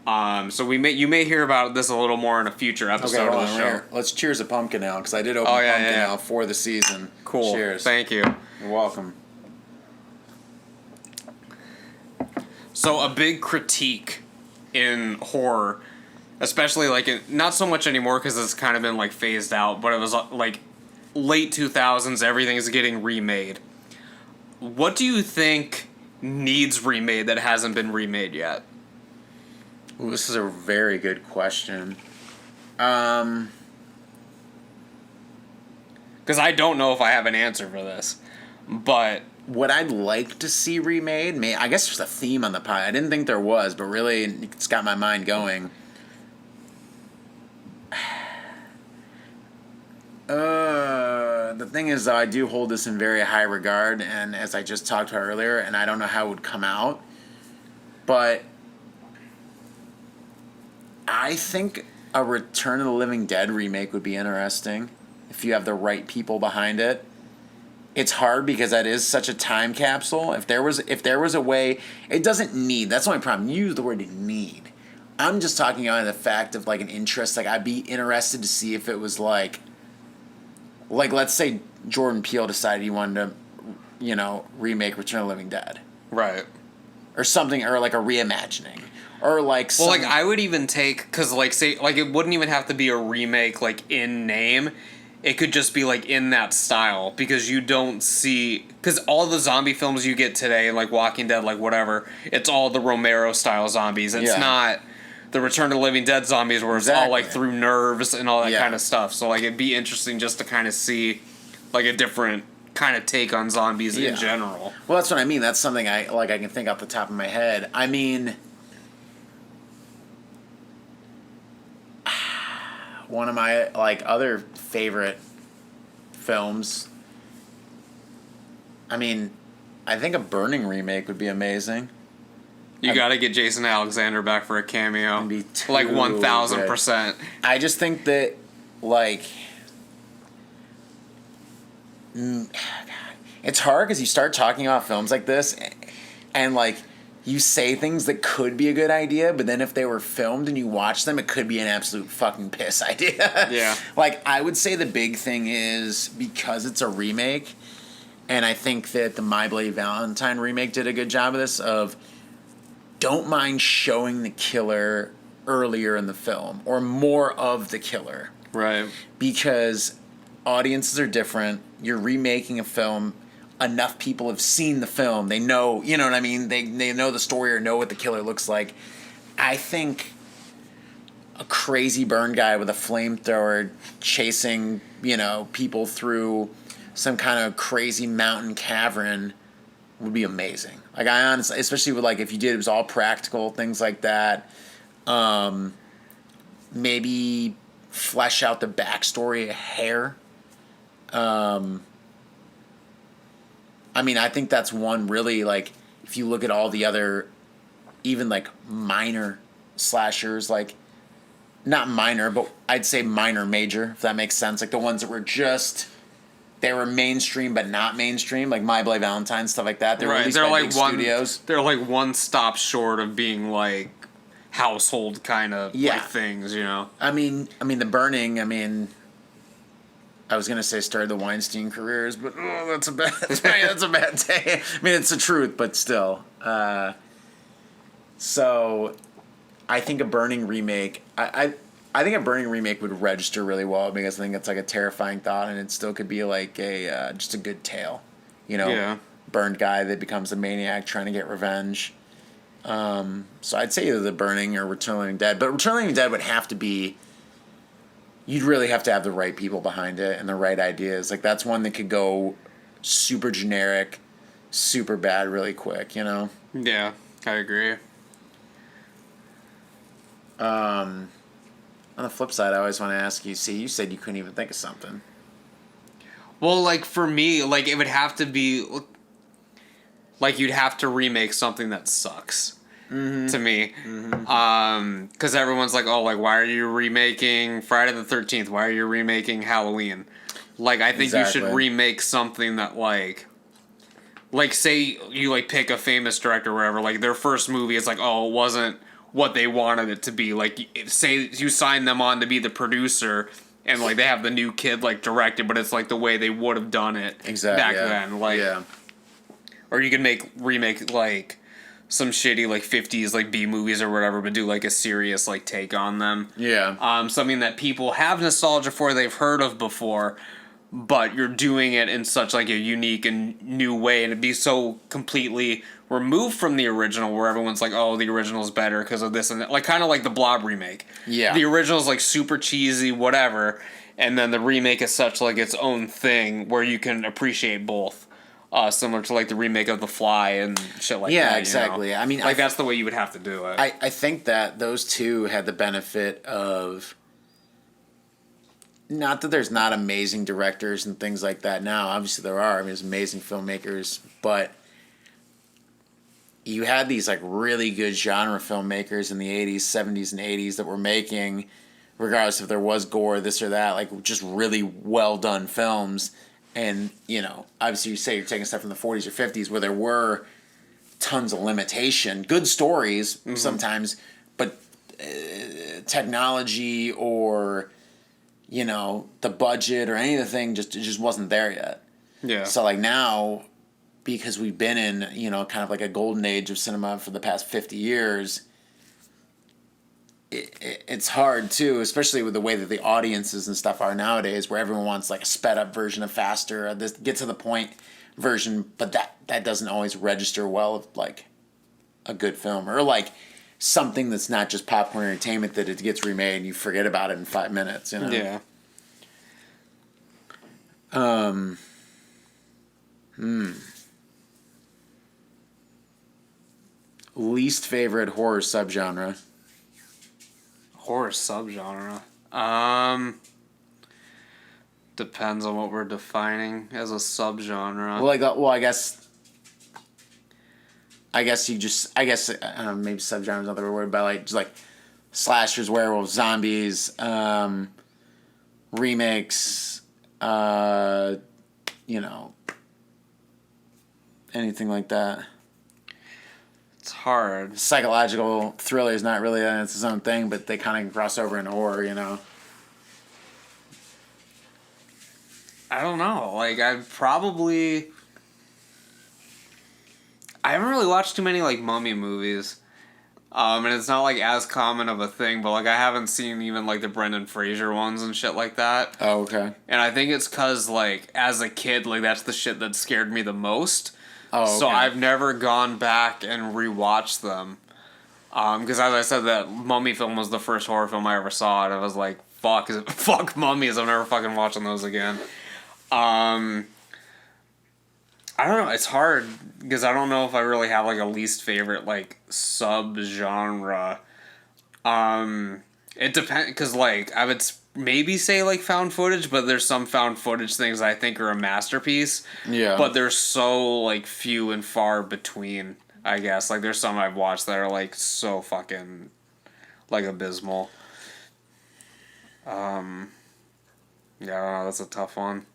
So you may hear about this a little more in a future episode of the show. Here. Let's cheers a pumpkin ale because I did open pumpkin ale for the season. Cool. Cheers. Thank you. You're welcome. So a big critique in horror, especially like not so much anymore because it's kind of been like phased out, but it was like late 2000s, everything's getting remade. What do you think needs remade that hasn't been remade yet? Ooh, this is a very good question. Because I don't know if I have an answer for this, but what I'd like to see remade, I guess there's a theme on the pod. I didn't think there was, but really it's got my mind going. The thing is, though, I do hold this in very high regard, and as I just talked about earlier, and I don't know how it would come out, but I think a Return of the Living Dead remake would be interesting if you have the right people behind it. It's hard because that is such a time capsule. If there was a way, it doesn't need. That's the only problem. You use the word need. I'm just talking about the fact of like an interest. Like I'd be interested to see if it was like let's say Jordan Peele decided he wanted to, remake Return of the Living Dead, right, or something, or like a reimagining, or like well, like I would even take because like say like it wouldn't even have to be a remake like in name. It could just be like in that style because you don't see because all the zombie films you get today, like Walking Dead, like whatever, it's all the Romero style zombies. It's not the Return of the Living Dead zombies where it's all like through nerves and all that kind of stuff. So like it'd be interesting just to kind of see like a different kind of take on zombies in general. Well, that's what I mean. That's something I can think off the top of my head. I mean, one of my other favorite films. I mean, I think a Burning remake would be amazing. You got to get Jason Alexander back for a cameo. It'd be like 1,000%. I just think that it's hard because you start talking about films like this, and you say things that could be a good idea, but then if they were filmed and you watch them, it could be an absolute fucking piss idea. Yeah. I would say the big thing is because it's a remake, and I think that the My Bloody Valentine remake did a good job of this, of don't mind showing the killer earlier in the film, or more of the killer. Right. Because audiences are different. You're remaking a film. Enough people have seen the film. They know, you know what I mean? They know the story or know what the killer looks like. I think a crazy burn guy with a flamethrower chasing, people through some kind of crazy mountain cavern would be amazing. I honestly, especially with if you did, it was all practical, things like that. Maybe flesh out the backstory a hair. I mean, I think that's one really, if you look at all the other, even, minor slashers, not minor, but I'd say minor major, if that makes sense. The ones that were they were mainstream but not mainstream, like My Bloody Valentine, stuff like that. They were released by big studios. They're one stop short of being, household kind of, things, I mean, The Burning, I was gonna say started the Weinstein careers, but that's a bad day. I mean, it's the truth, but still. So, I think a Burning remake. I think a Burning remake would register really well because I think it's a terrifying thought, and it still could be just a good tale, Yeah. Burned guy that becomes a maniac trying to get revenge. So I'd say either The Burning or Return of the Living Dead, but Return of the Living Dead would have to be. You'd really have to have the right people behind it and the right ideas. That's one that could go super generic, super bad really quick, Yeah, I agree. On the flip side, I always want to ask you, you said you couldn't even think of something. Well, for me, it would have to be, you'd have to remake something that sucks. Mm-hmm. To me, because everyone's why are you remaking Friday the 13th? Why are you remaking Halloween? I think you should remake something that say you pick a famous director or whatever, their first movie is it wasn't what they wanted it to be. Say you sign them on to be the producer and they have the new kid directed, but it's the way they would have done it back then. Or you could remake some shitty 50s B movies or whatever, but do a serious take on them. Yeah. Something that people have nostalgia for, they've heard of before, but you're doing it in such a unique and new way, and it'd be so completely removed from the original where everyone's oh, the original's better because of this and that. Kind of like the Blob remake. Yeah. The original's super cheesy, whatever, and then the remake is such its own thing where you can appreciate both. similar to like the remake of The Fly and shit like that. Yeah, exactly. You know? I mean, like that's the way you would have to do it. I think that those two had the benefit of, not that there's not amazing directors and things like that now. Obviously there are. I mean, there's amazing filmmakers, but you had these like really good genre filmmakers in the 80s, 70s, and 80s that were making, regardless if there was gore, this or that, like just really well done films. And, you know, obviously you say you're taking stuff from the 40s or 50s where there were tons of limitation, good stories sometimes, but technology or, you know, the budget or any of the thing just wasn't there yet. Yeah. So like now, because we've been in, you know, kind of like a golden age of cinema for the past 50 years, it's hard too, especially with the way that the audiences and stuff are nowadays, where everyone wants like a sped up version of faster, this get to the point version, but that doesn't always register well with like a good film or like something that's not just popcorn entertainment that it gets remade and you forget about it in 5 minutes, you know? Yeah. Least favorite horror subgenre. Horror subgenre. Depends on what we're defining as a subgenre. Well, I guess you just, I don't know, maybe subgenre is not the right word, but like just like slashers, werewolves, zombies, remakes, you know, anything like that. It's hard. Psychological thriller is not really it's its own thing, but they kind of cross over into horror, you know. I don't know. Like I haven't really watched too many like mummy movies. And it's not like as common of a thing, but like I haven't seen even like the Brendan Fraser ones and shit like that. Oh, okay. And I think it's cause like as a kid, like that's the shit that scared me the most. Oh, okay. So I've never gone back and rewatched them. Because as I said, that Mummy film was the first horror film I ever saw, and I was like, fuck mummies, I'm never fucking watching those again. I don't know, it's hard, because I don't know if I really have like a least favorite like sub-genre. It depends, because like I would maybe say like found footage, but there's some found footage things I think are a masterpiece. Yeah. But they're so like few and far between, I guess. Like there's some I've watched that are like so fucking like abysmal. Yeah, I don't know, that's a tough one.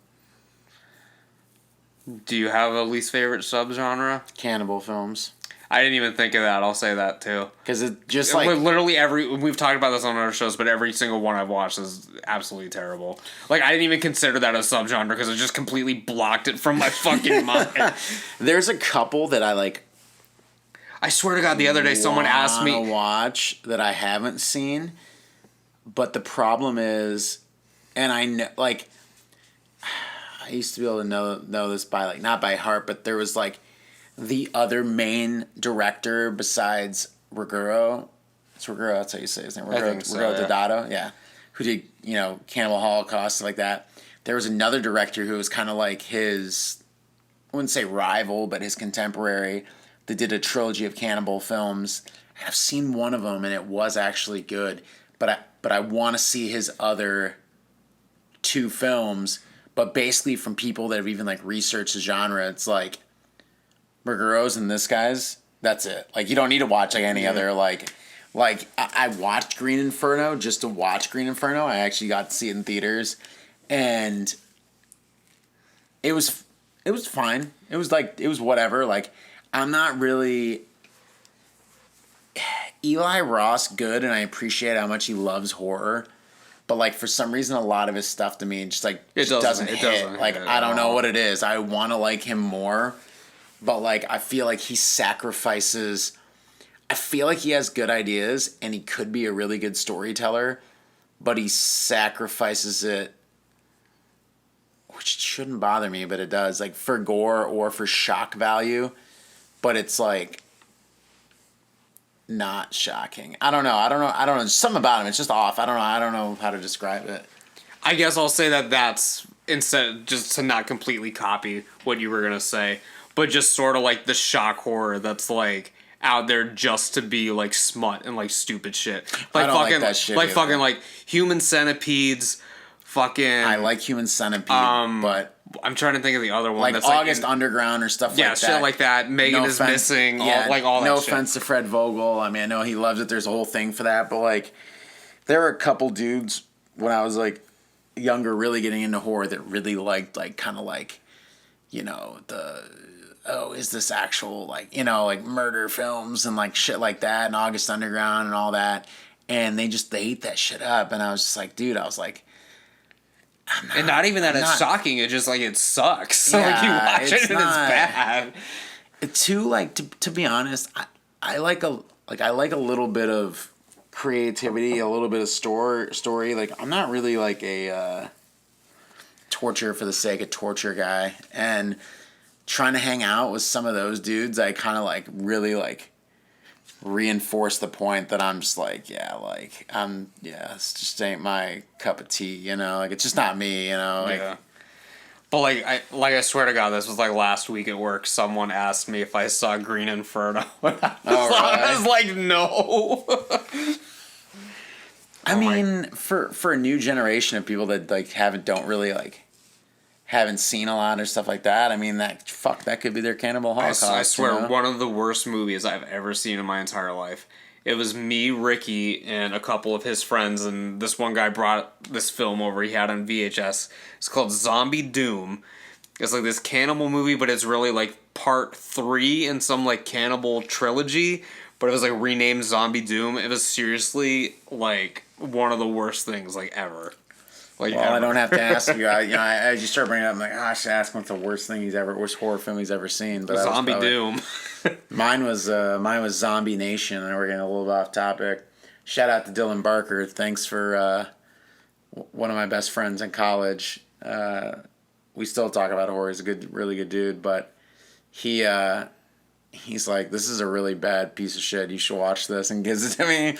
Do you have a least favorite subgenre? Cannibal films. I didn't even think of that. I'll say that too. Because it just like literally we've talked about this on other shows, but every single one I've watched is absolutely terrible. Like I didn't even consider that a subgenre because it just completely blocked it from my fucking mind. There's a couple that I like. I swear to God, the other day someone asked me to watch that I haven't seen, but the problem is, and I know like I used to be able to know this by like not by heart, but there was like the other main director besides Ruggiero. It's Ruggiero, that's how you say his name. Ruggiero Deodato, yeah. Who did, you know, Cannibal Holocaust, stuff like that. There was another director who was kind of like his, I wouldn't say rival, but his contemporary, that did a trilogy of cannibal films. And I've seen one of them, and it was actually good. But I want to see his other two films, but basically from people that have even like researched the genre. It's like Burgeros and this guy's, that's it. Like you don't need to watch like any other like I watched Green Inferno just to watch Green Inferno. I actually got to see it in theaters, and it was fine. It was whatever. Like I'm not really Eli Ross good, and I appreciate how much he loves horror. But like for some reason, a lot of his stuff to me just doesn't hit. Like I don't know what it is. I want to like him more. But, like, I feel like he sacrifices... I feel like he has good ideas, and he could be a really good storyteller, but he sacrifices it, which shouldn't bother me, but it does, like, for gore or for shock value, but it's, like, not shocking. I don't know. Something about him, it's just off. I don't know how to describe it. I guess I'll say that's instead, just to not completely copy what you were gonna say, but just sort of like the shock horror that's like out there just to be like smut and like stupid shit. Like I don't fucking like that shit like either. fucking like human centipedes. Fucking. I like Human Centipede, but I'm trying to think of the other one. like that's August like Underground or stuff yeah, like that. shit like that. Megan is missing. Like all that no shit. offense to Fred Vogel. I mean, I know he loves it. There's a whole thing for that, but like, there were a couple dudes when I was like younger, really getting into horror that really liked like kind of like, you know, is this actual like, you know, like murder films and like shit like that and August Underground and all that, and they ate that shit up, and I was just like, dude, I was like. And not even that it's shocking. It's just like it sucks. Yeah, like you watch it and not, it's bad. Too like to be honest, I like a little bit of creativity, a little bit of story. Like I'm not really like a torture for the sake of torture guy. And trying to hang out with some of those dudes, I kind of like really like reinforce the point that I'm just like, it's just ain't my cup of tea, you know, like it's just not me, you know. Like, yeah. But I swear to God, this was like last week at work. Someone asked me if I saw Green Inferno. I was like, no. I mean, for a new generation of people that like haven't seen a lot or stuff like that. I mean, that could be their Cannibal Holocaust. I swear, you know? one of the worst movies I've ever seen in my entire life. It was me, Ricky, and a couple of his friends, and this one guy brought this film over he had on VHS. It's called Zombie Doom. It's like this cannibal movie, but it's really like part 3 in some like cannibal trilogy, but it was like renamed Zombie Doom. It was seriously like one of the worst things like ever. Like, well, I don't have to ask you. As you start bringing it up, I'm like, I should ask him what's the worst horror film he's ever seen. But Zombie Doom. Mine was Zombie Nation, and we're getting a little bit off topic. Shout out to Dylan Barker. Thanks for one of my best friends in college. We still talk about horror. He's a really good dude, but he's like, this is a really bad piece of shit. You should watch this, and gives it to me.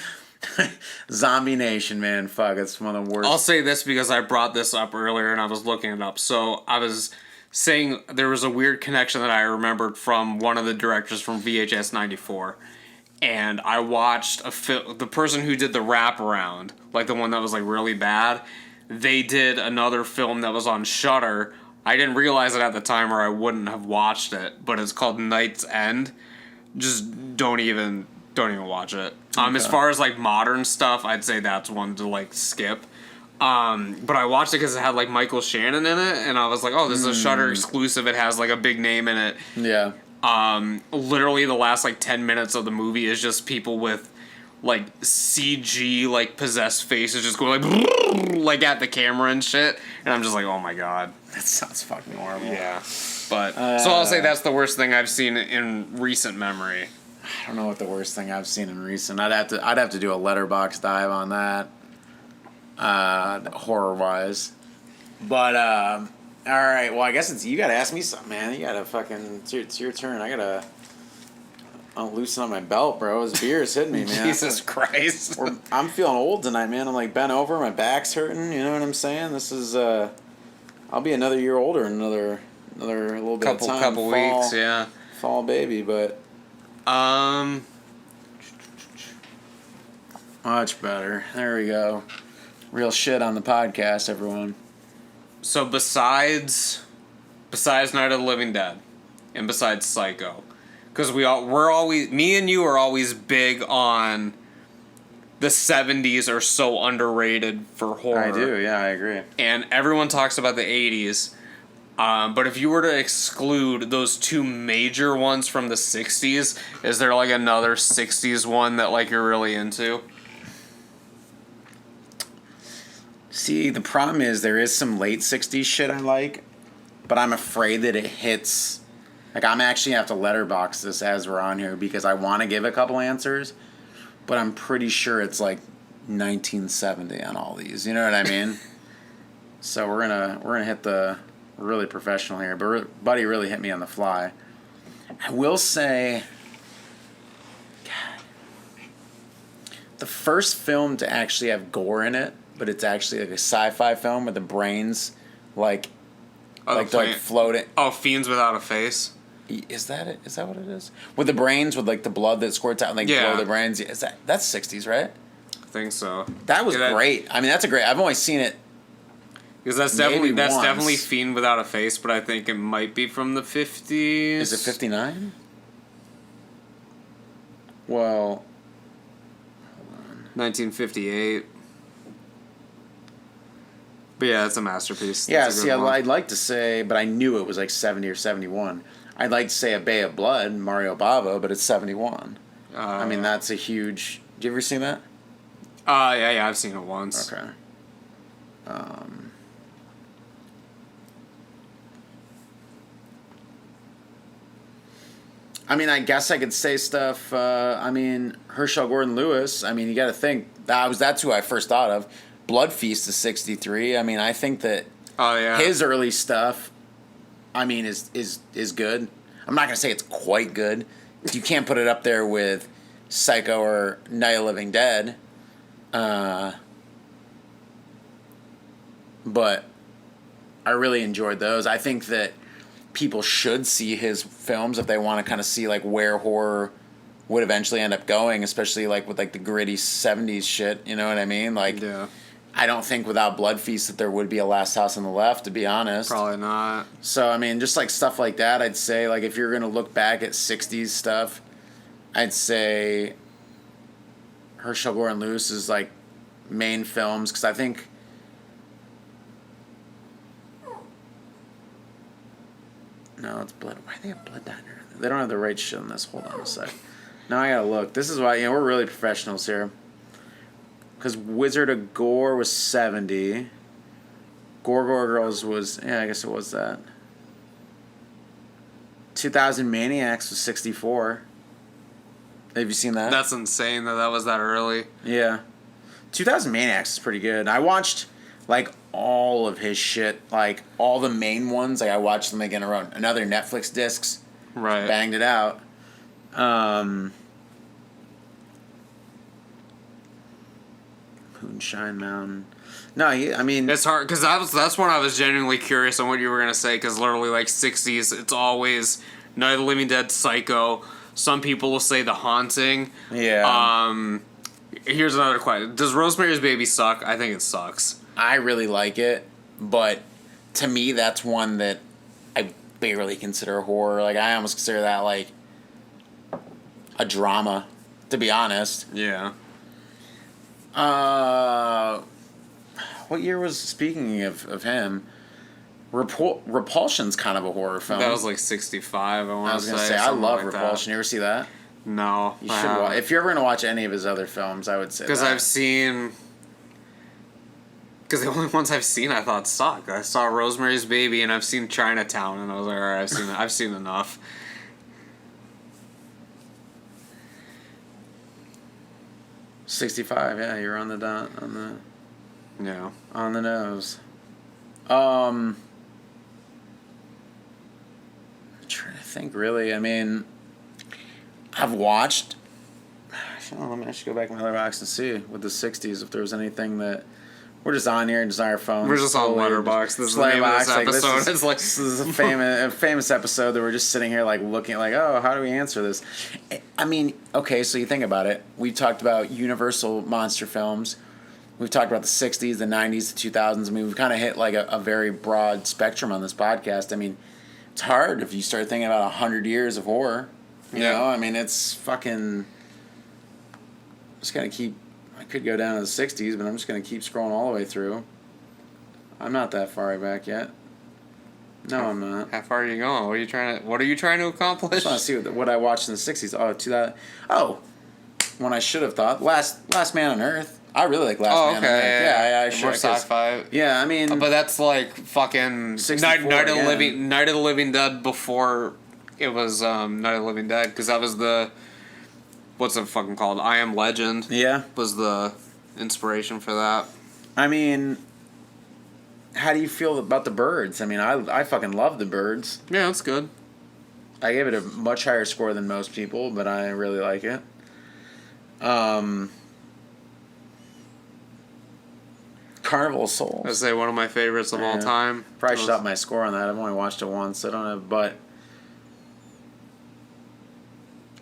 Zombie Nation, man, fuck, it's one of the worst. I'll say this because I brought this up earlier and I was looking it up. So I was saying there was a weird connection that I remembered from one of the directors from VHS 94. And I watched the person who did the wraparound, like the one that was like really bad, they did another film that was on Shudder. I didn't realize it at the time or I wouldn't have watched it, but it's called Night's End. Just don't even watch it. Okay. As far as like modern stuff, I'd say that's one to like skip. But I watched it because it had like Michael Shannon in it, and I was like, oh, this is a Shudder exclusive. It has like a big name in it. Yeah. Literally the last like 10 minutes of the movie is just people with like CG like possessed faces just going like at the camera and shit, and I'm just like, oh my god, that sounds fucking horrible. Yeah. But so I'll say that's the worst thing I've seen in recent memory. I don't know what the worst thing I've seen in recent. I'd have to do a Letterboxd dive on that, horror wise. But all right, well I guess you gotta ask me something, man. You gotta fucking it's your turn. I'll loosen up my belt, bro. This beer is hitting me, man. Jesus Christ. I'm feeling old tonight, man. I'm like bent over, my back's hurting. You know what I'm saying? This is I'll be another year older in another little bit of time. Couple weeks, yeah. Fall baby, but. Much better. There we go. Real shit on the podcast, everyone. So besides Night of the Living Dead, and besides Psycho, because me and you are always big on the 70s are so underrated for horror. I do, yeah, I agree. And everyone talks about the 80s. But if you were to exclude those two major ones from the 60s, is there like another 60s one that like you're really into? See, the problem is there is some late 60s shit I like, but I'm afraid that it hits. Like, I'm actually going to have to letterbox this as we're on here because I want to give a couple answers, but I'm pretty sure it's like 1970 on all these. You know what I mean? So we're gonna hit the really professional here, but Buddy really hit me on the fly. I will say, God, the first film to actually have gore in it, but it's actually like a sci-fi film with the brains like Oh, like they're like floating. Oh, Fiends Without a Face. Is that it? Is that what it is? With the brains, with like the blood that squirts out, and like blow the brains. Is that's 60s, right? I think so. That was great. I mean, that's a great. I've only seen it. Because that's definitely Fiend Without a Face, but I think it might be from the 50s. Is it 59? Well, 1958. But yeah, it's a masterpiece. Yeah, see, I'd like to say, but I knew it was like 70 or 71. I'd like to say A Bay of Blood, Mario Bava, but it's 71. I mean, that's a huge... Did you ever see that? Yeah, I've seen it once. Okay. I mean, I guess I could say stuff. I mean, Herschel Gordon Lewis. I mean, you got to think that's who I first thought of. Blood Feast is 63. I mean, I think that his early stuff, I mean, is good. I'm not gonna say it's quite good. You can't put it up there with Psycho or Night of the Living Dead. But I really enjoyed those. I think that people should see his films if they want to kind of see like where horror would eventually end up going, especially like with like the gritty 70s shit, you know what I mean? Like I don't think without Blood Feast that there would be a Last House on the Left, to be honest. Probably not. So I mean, just like stuff like that, I'd say like if you're going to look back at 60s stuff, I'd say Herschel Gordon Lewis's like main films, because I think no, it's Blood. Why do they have Blood Diner? They don't have the right shit on this. Hold on a sec. Now I gotta look. This is why we're really professionals here. Because Wizard of Gore was 70. Gore Girls was I guess it was that. 2000 Maniacs was 64. Have you seen that? That's insane that was that early. Yeah. 2000 Maniacs is pretty good. I watched like all of his shit, like all the main ones. Like I watched them again around another Netflix discs. Right. Banged it out. Moonshine Mountain. No, I mean it's hard because that's when I was genuinely curious on what you were gonna say, because literally like 60s, it's always Night of the Living Dead, Psycho. Some people will say The Haunting. Yeah. Here's another question: does Rosemary's Baby suck? I think it sucks. I really like it, but to me, that's one that I barely consider a horror. Like I almost consider that like a drama, to be honest. Yeah. What year was, speaking of him, Repulsion's kind of a horror film. That was like 65, I was going to say. I love Repulsion. You ever see that? No. You should watch. If you're ever going to watch any of his other films, I would say because the only ones I've seen I thought sucked. I saw Rosemary's Baby and I've seen Chinatown, and I was like, all right, I've seen enough. 65, yeah, you're on the dot, on the nose. I'm trying to think, really. I mean, I've watched. I should go back in my Letterboxd and see with the 60s if there was anything that. We're just on here and just on our phones. We're just on Letterboxd. This is the name of this episode. This is a famous episode that we're just sitting here like looking like, oh, how do we answer this? I mean, okay, so you think about it. We talked about Universal monster films. We've talked about the 60s, the 90s, the 2000s. I mean, we've kind of hit like a very broad spectrum on this podcast. I mean, it's hard if you start thinking about 100 years of horror. You know? I mean, it's fucking... Just gotta keep... I could go down to the 60s, but I'm just going to keep scrolling all the way through. I'm not that far back yet. No, I'm not. How far are you going? What are you trying to accomplish? I just want to see what I watched in the 60s. When I should have thought. Last Man on Earth. I really like Last Man on Earth. Yeah, sure. More sci-fi. Yeah, I mean... But that's like fucking Night of the Living Dead before it was Night of the Living Dead, because that was the... What's it fucking called? I Am Legend. Yeah. Was the inspiration for that. I mean, how do you feel about The Birds? I mean, I fucking love The Birds. Yeah, that's good. I gave it a much higher score than most people, but I really like it. Carnival of Souls. I'd say one of my favorites of all time. Probably should up my score on that. I've only watched it once. I don't know, but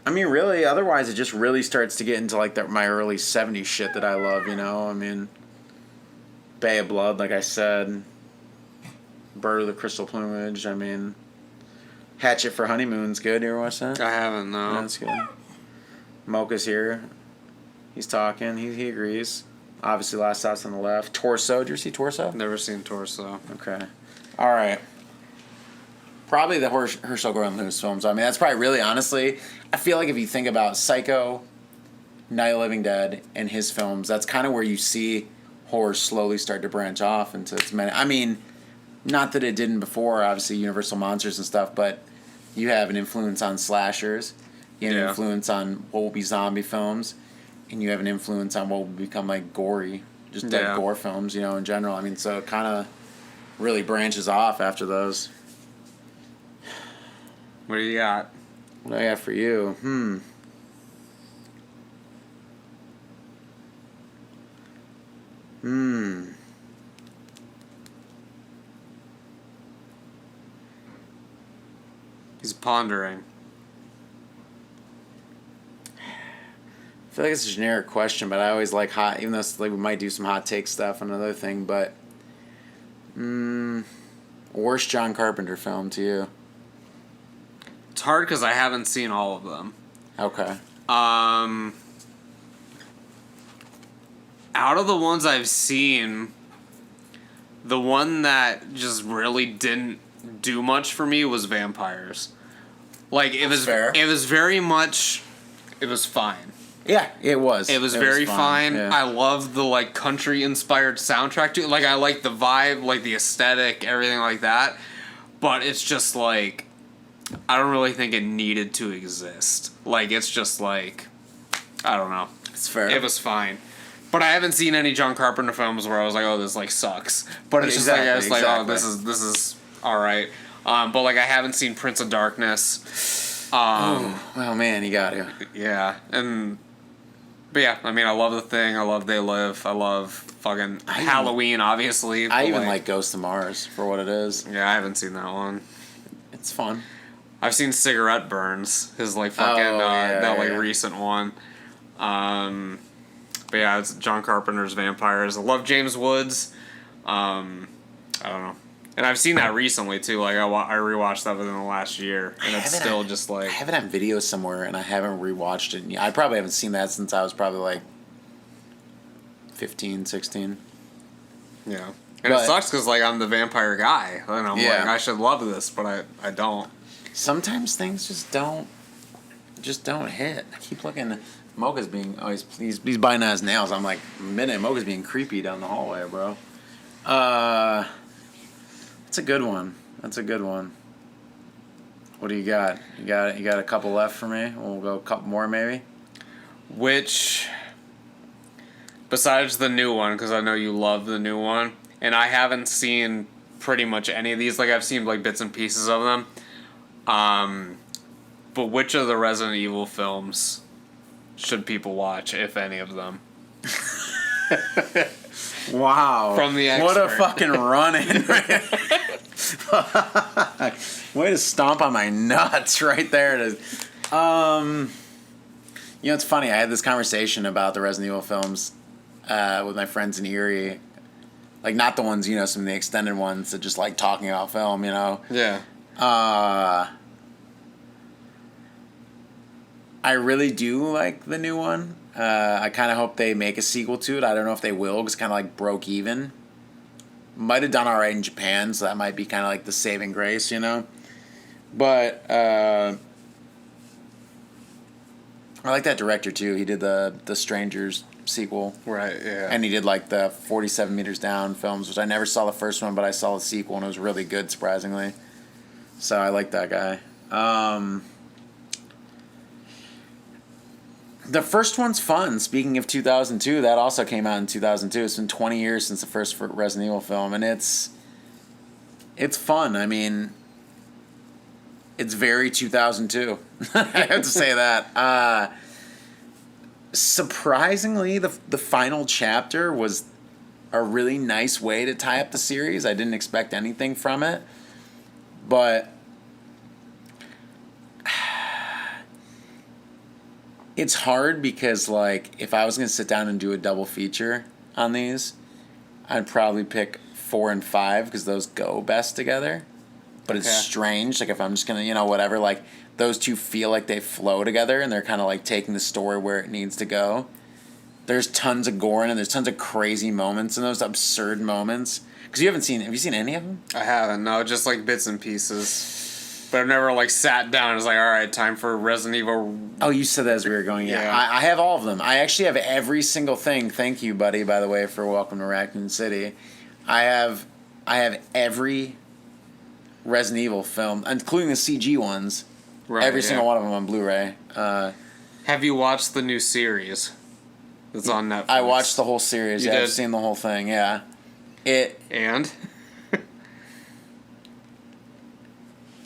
I mean, really, otherwise it just really starts to get into like my early 70s shit that I love, you know? I mean, Bay of Blood, like I said, Bird of the Crystal Plumage, I mean, Hatchet for Honeymoon's good. You ever watch that? I haven't, no. That's good. Mocha's here. He's talking. He agrees. Obviously, Last House on the Left. Torso. Did you ever see Torso? Never seen Torso. Okay. All right. Probably the Herschel Gordon Lewis films. I mean, that's probably really, honestly, I feel like if you think about Psycho, Night of the Living Dead, and his films, that's kind of where you see horror slowly start to branch off into its many. I mean, not that it didn't before, obviously, Universal Monsters and stuff, but you have an influence on slashers, you have an influence on what will be zombie films, and you have an influence on what will become like gory, just dead gore films, you know, in general. I mean, so it kind of really branches off after those. What do you got? What do I got for you? He's pondering. I feel like it's a generic question, but I always like hot, even though it's like we might do some hot take stuff, another thing, but worst John Carpenter film to you? It's hard because I haven't seen all of them. Okay. Out of the ones I've seen, the one that just really didn't do much for me was Vampires. Like, it was fair. It was very much, it was fine. Yeah, it was. It was very fine. Yeah. I love the, like, country-inspired soundtrack, too. Like, I like the vibe, like, the aesthetic, everything like that. But it's just, like, I don't really think it needed to exist. Like, it's just, like, I don't know. It's fair. It was fine. But I haven't seen any John Carpenter films where I was like, oh, this, like, sucks. But it's just, like, I was like, oh, this is all right. But, like, I haven't seen Prince of Darkness. Oh, man, you got to. Yeah, but yeah, I mean, I love The Thing. I love They Live. I love fucking Halloween, obviously. I even like Ghost of Mars for what it is. Yeah, I haven't seen that one. It's fun. I've seen Cigarette Burns, his like fucking recent one. But yeah, it's John Carpenter's Vampires. I love James Woods. I don't know. And I've seen that recently, too. Like, I rewatched that within the last year. And it's still just like... I have it on video somewhere, and I haven't rewatched it. I probably haven't seen that since I was probably, like, 15, 16. Yeah. And it sucks because, like, I'm the vampire guy. And I'm like, I should love this, but I don't. Sometimes things just don't hit. I keep looking... Mocha's being... Oh, he's biting on his nails. I'm like, Mocha's being creepy down the hallway, bro. That's a good one. What do you got? You got a couple left for me? We'll go a couple more maybe? Which, besides the new one, because I know you love the new one, and I haven't seen pretty much any of these. Like, I've seen, like, bits and pieces of them. But which of the Resident Evil films should people watch, if any of them? Wow. From the expert. What a fucking run-in. Way to stomp on my nuts right there. You know, it's funny. I had this conversation about the Resident Evil films with my friends in Erie. Like, not the ones, you know, some of the extended ones that just like talking about film, you know? Yeah. I really do like the new one. I kind of hope they make a sequel to it. I don't know if they will, because it kind of like broke even. Might have done all right in Japan, so that might be kind of like the saving grace, you know? But I like that director, too. He did the Strangers sequel. Right, yeah. And he did like the 47 Meters Down films, which I never saw the first one, but I saw the sequel, and it was really good, surprisingly. So I like that guy. The first one's fun. Speaking of 2002, that also came out in 2002. It's been 20 years since the first Resident Evil film, and it's fun. I mean, it's very 2002. I have to say that. Surprisingly, the final chapter was a really nice way to tie up the series. I didn't expect anything from it. But it's hard because, like, if I was going to sit down and do a double feature on these, I'd probably pick 4 and 5 because those go best together. But it's strange. Like, if I'm just going to, whatever, like, those two feel like they flow together and they're kind of, like, taking the story where it needs to go. There's tons of gore in it. There's tons of crazy moments in those, absurd moments. Because have you seen any of them? I haven't, no, just, like, bits and pieces. But I've never, like, sat down and was like, all right, time for Resident Evil. Oh, you said that as we were going. Yeah. I have all of them. I actually have every single thing. Thank you, buddy, by the way, for Welcome to Raccoon City. I have every Resident Evil film, including the CG ones. Right, every single one of them on Blu-ray. Have you watched the new series that's on Netflix? I watched the whole series. You did? I've seen the whole thing, yeah. And?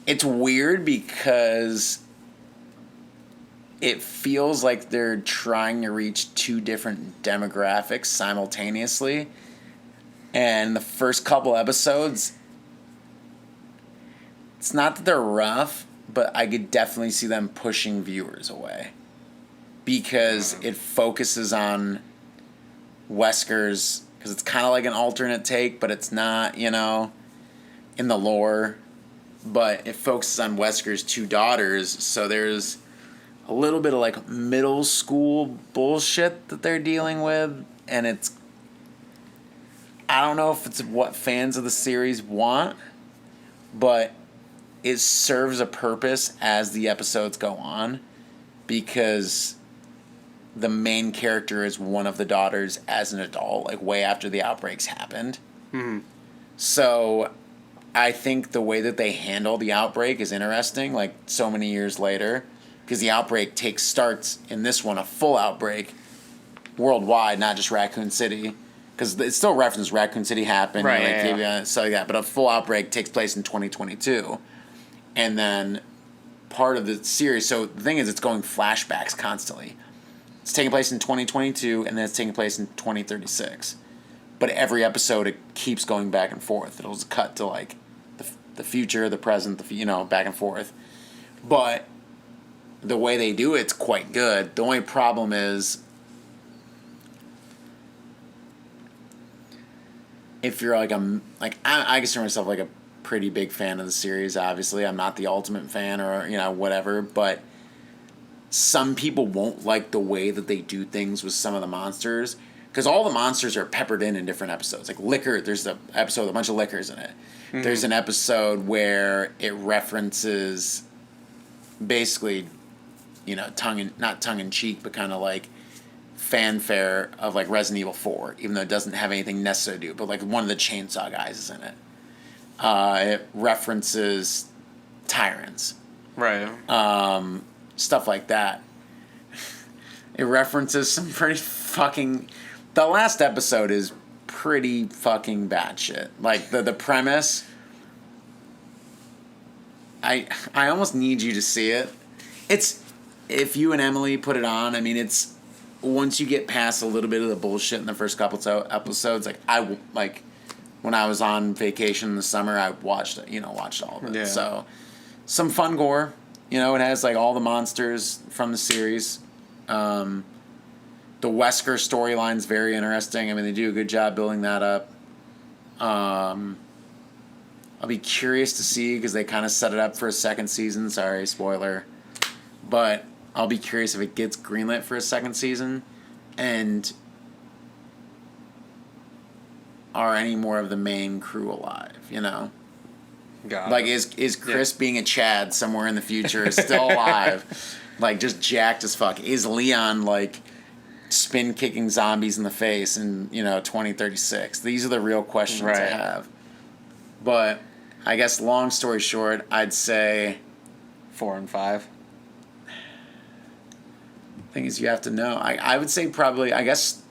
It's weird because it feels like they're trying to reach two different demographics simultaneously. And the first couple episodes, it's not that they're rough, but I could definitely see them pushing viewers away. Because it focuses on Wesker's, because it's kind of like an alternate take, but it's not, in the lore. But it focuses on Wesker's two daughters, so there's a little bit of, like, middle school bullshit that they're dealing with, and I don't know if it's what fans of the series want, but it serves a purpose as the episodes go on, because the main character is one of the daughters as an adult, like, way after the outbreaks happened. Mm-hmm. So I think the way that they handle the outbreak is interesting, like, so many years later, because the outbreak starts in this one, a full outbreak, worldwide, not just Raccoon City, because it still references Raccoon City happened, right? So yeah, but a full outbreak takes place in 2022, and then part of the series. So the thing is, it's going flashbacks constantly. It's taking place in 2022, and then it's taking place in 2036. But every episode, it keeps going back and forth. It'll just cut to, like, the future, the present, back and forth. But the way they do it's quite good. The only problem is, if you're I consider myself like a pretty big fan of the series. Obviously, I'm not the ultimate fan or whatever, but some people won't like the way that they do things with some of the monsters. Because all the monsters are peppered in different episodes. Like Liquor, there's an episode with a bunch of liquors in it. Mm-hmm. There's an episode where it references basically, not tongue in cheek, but kind of like fanfare of like Resident Evil 4, even though it doesn't have anything necessary to do. But like one of the chainsaw guys is in it. It references tyrants. Right. Stuff like that. It references some pretty fucking... The last episode is pretty fucking batshit. Like, the premise... I almost need you to see it. It's... If you and Emily put it on, I mean, it's... Once you get past a little bit of the bullshit in the first couple episodes, when I was on vacation in the summer, I watched all of it. Yeah. So, some fun gore. It has, like, all the monsters from the series. The Wesker storyline's very interesting. I mean, they do a good job building that up. I'll be curious to see, because they kind of set it up for a second season. Sorry, spoiler. But I'll be curious if it gets greenlit for a second season. And are any more of the main crew alive, Got like, it. is Chris being a Chad somewhere in the future still alive? Like, just jacked as fuck. Is Leon, like, spin-kicking zombies in the face in, 2036? These are the real questions I have. But I guess, long story short, I'd say 4 and 5. Thing is, you have to know. I would say probably, I guess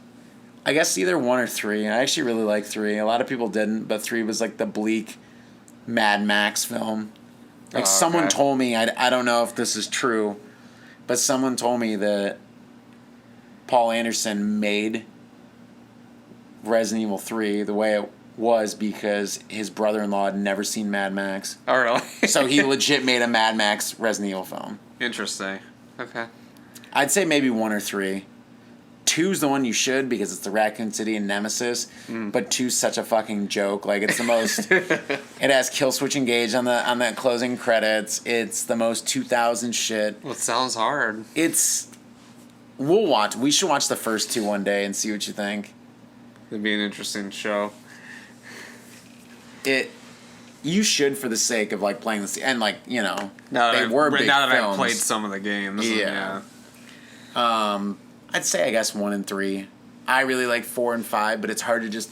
either 1 or 3. I actually really like 3. A lot of people didn't, but 3 was like the bleak Mad Max film. Like, someone told me, I don't know if this is true, but someone told me that Paul Anderson made Resident Evil 3 the way it was because his brother-in-law had never seen Mad Max. Oh, really? So he legit made a Mad Max Resident Evil film. Interesting. Okay. I'd say maybe 1 or 3. 2's the one you should because it's the Raccoon City and Nemesis, but 2's such a fucking joke. Like, it's the most... It has Kill Switch Engage on the closing credits. It's the most 2000 shit. Well, it sounds hard. We'll watch. We should watch the first 2 one day and see what you think. It'd be an interesting show. You should for the sake of, like, playing this... And, like, you know, Now that films. I've played some of the games. Yeah. I'd say, I guess, 1 and 3. I really like 4 and 5, but it's hard to just...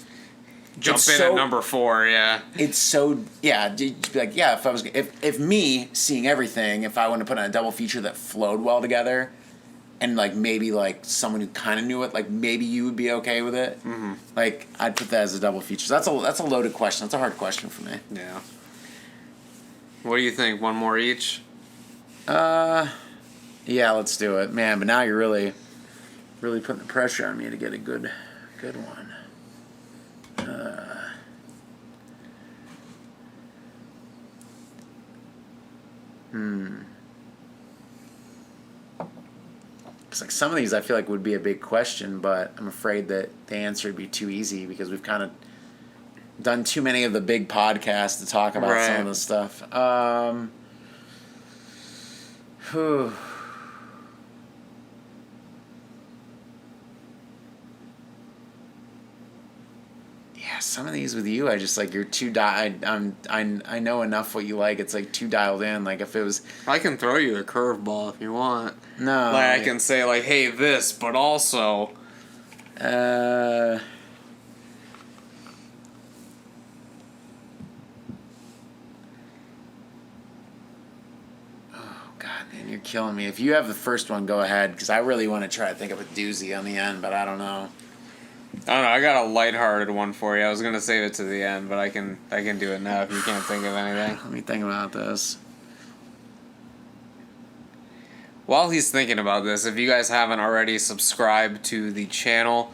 Jump in at number 4, yeah. It's so... Yeah, you'd be like, yeah, if me seeing everything, if I want to put on a double feature that flowed well together, and, like, maybe, like, someone who kind of knew it, like, maybe you would be okay with it. Mm-hmm. Like, I'd put that as a double feature. So that's a loaded question. That's a hard question for me. Yeah. What do you think? 1 more each? Yeah, let's do it. Man, but now you're really putting the pressure on me to get a good one. Because like some of these I feel like would be a big question, but I'm afraid that the answer would be too easy because we've kind of done too many of the big podcasts to talk about some of this stuff. Yeah, some of these with you, I just like you're too I know enough what you like. It's like too dialed in. Like if it was, I can throw you a curveball if you want. No, like I can say like, hey, this, but also. Oh God, man, you're killing me. If you have the first one, go ahead, because I really want to try to think of a doozy on the end, but I don't know. I don't know. I got a lighthearted one for you. I was gonna save it to the end, but I can do it now if you can't think of anything. Let me think about this. While he's thinking about this, if you guys haven't already, subscribe to the channel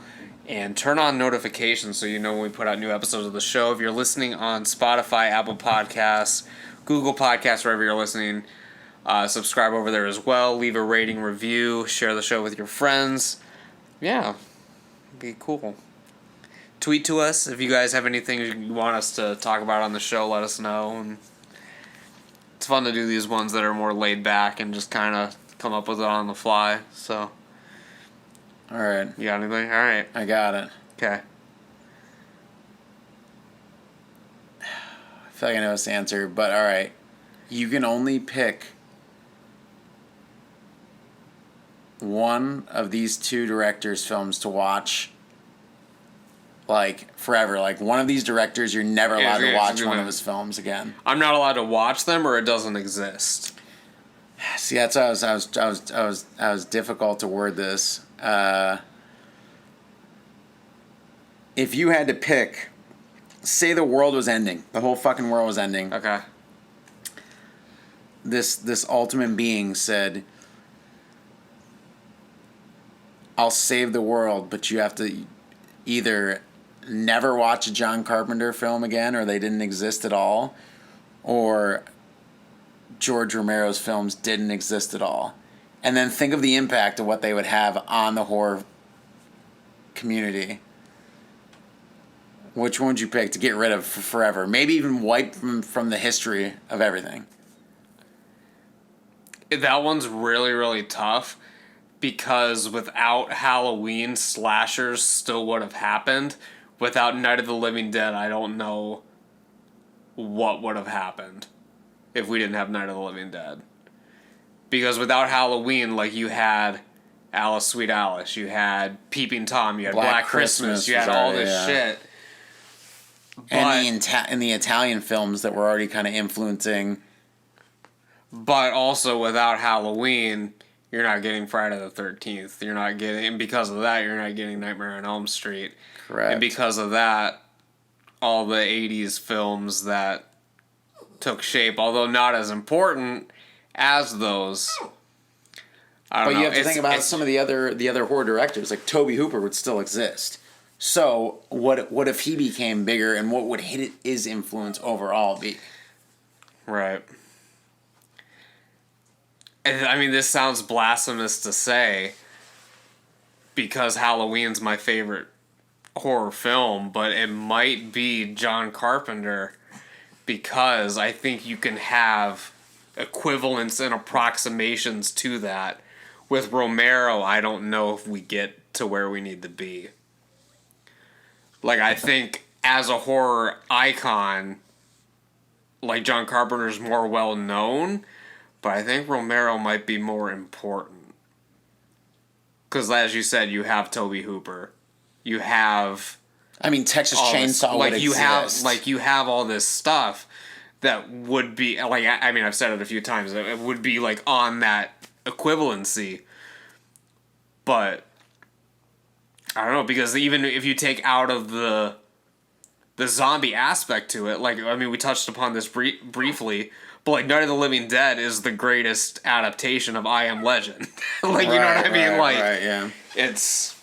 and turn on notifications so you know when we put out new episodes of the show. If you're listening on Spotify, Apple Podcasts, Google Podcasts, wherever you're listening, subscribe over there as well. Leave a rating, review, share the show with your friends. Yeah. Be cool. Tweet to us if you guys have anything you want us to talk about on the show. Let us know. And it's fun to do these ones that are more laid back and just kind of come up with it on the fly. So, all right. You got anything? All right. I got it. Okay. I feel like I know this answer, but all right. You can only pick one of these 2 directors' films to watch, like, forever. Like, one of these directors, you're never allowed to watch one of his films again. I'm not allowed to watch them, or it doesn't exist. See, that's how I was difficult to word this. If you had to pick, say the world was ending, the whole fucking world was ending. Okay. This ultimate being said, I'll save the world, but you have to either never watch a John Carpenter film again, or they didn't exist at all, or George Romero's films didn't exist at all. And then think of the impact of what they would have on the horror community. Which one would you pick to get rid of forever? Maybe even wipe from the history of everything. That one's really, really tough. Because without Halloween, slashers still would have happened. Without Night of the Living Dead, I don't know what would have happened if we didn't have Night of the Living Dead. Because without Halloween, like, you had Alice, Sweet Alice, you had Peeping Tom, you had Black Christmas, you had all this shit. And the Italian films that were already kind of influencing. But also without Halloween, you're not getting Friday the 13th. You're not getting, and because of that, you're not getting Nightmare on Elm Street. Correct. And because of that, all the 80s films that took shape, although not as important as those. I don't know. But you have to think about some of the other horror directors. Like Tobe Hooper would still exist. So what if he became bigger, and what would his influence overall be? Right. And, I mean, this sounds blasphemous to say because Halloween's my favorite horror film, but it might be John Carpenter because I think you can have equivalents and approximations to that. With Romero, I don't know if we get to where we need to be. Like, I think as a horror icon, like, John Carpenter's more well known, but I think Romero might be more important. Because, as you said, you have Tobe Hooper. You have... I mean, Texas Chainsaw would exist. You have all this stuff that would be... Like, I mean, I've said it a few times. It would be, like, on that equivalency. But... I don't know, because even if you take out of the zombie aspect to it, like, I mean, we touched upon this briefly, but, like, Night of the Living Dead is the greatest adaptation of I Am Legend. Like, you know what I mean? Like, yeah. It's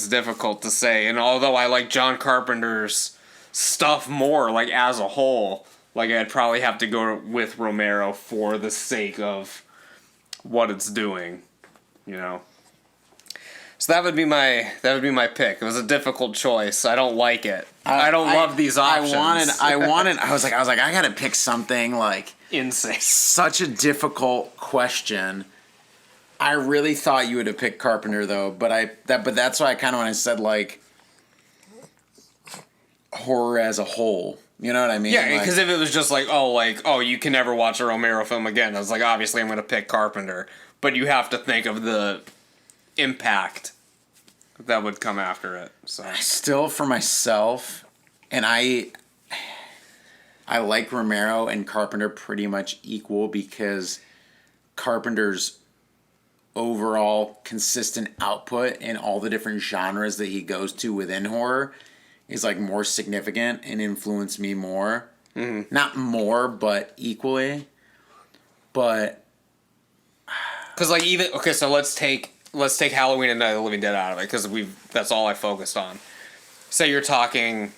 difficult to say, and although I like John Carpenter's stuff more, like, as a whole, like, I'd probably have to go with Romero for the sake of what it's doing, you know? So that would be my pick. It was a difficult choice. I don't like it. I don't love these options. I was like, I gotta pick something like insane. Such a difficult question. I really thought you would have picked Carpenter though, but that's why I kind of when I said like horror as a whole. You know what I mean? Yeah, because if it was just oh, you can never watch a Romero film again, I was like, obviously I'm going to pick Carpenter. But you have to think of the impact that would come after it. So still for myself, and I like Romero and Carpenter pretty much equal because Carpenter's overall consistent output in all the different genres that he goes to within horror is like more significant and influenced me more. Mm-hmm. Not more, but equally. But because like so let's take Halloween and Night of the Living Dead out of it because that's all I focused on. Say you're talking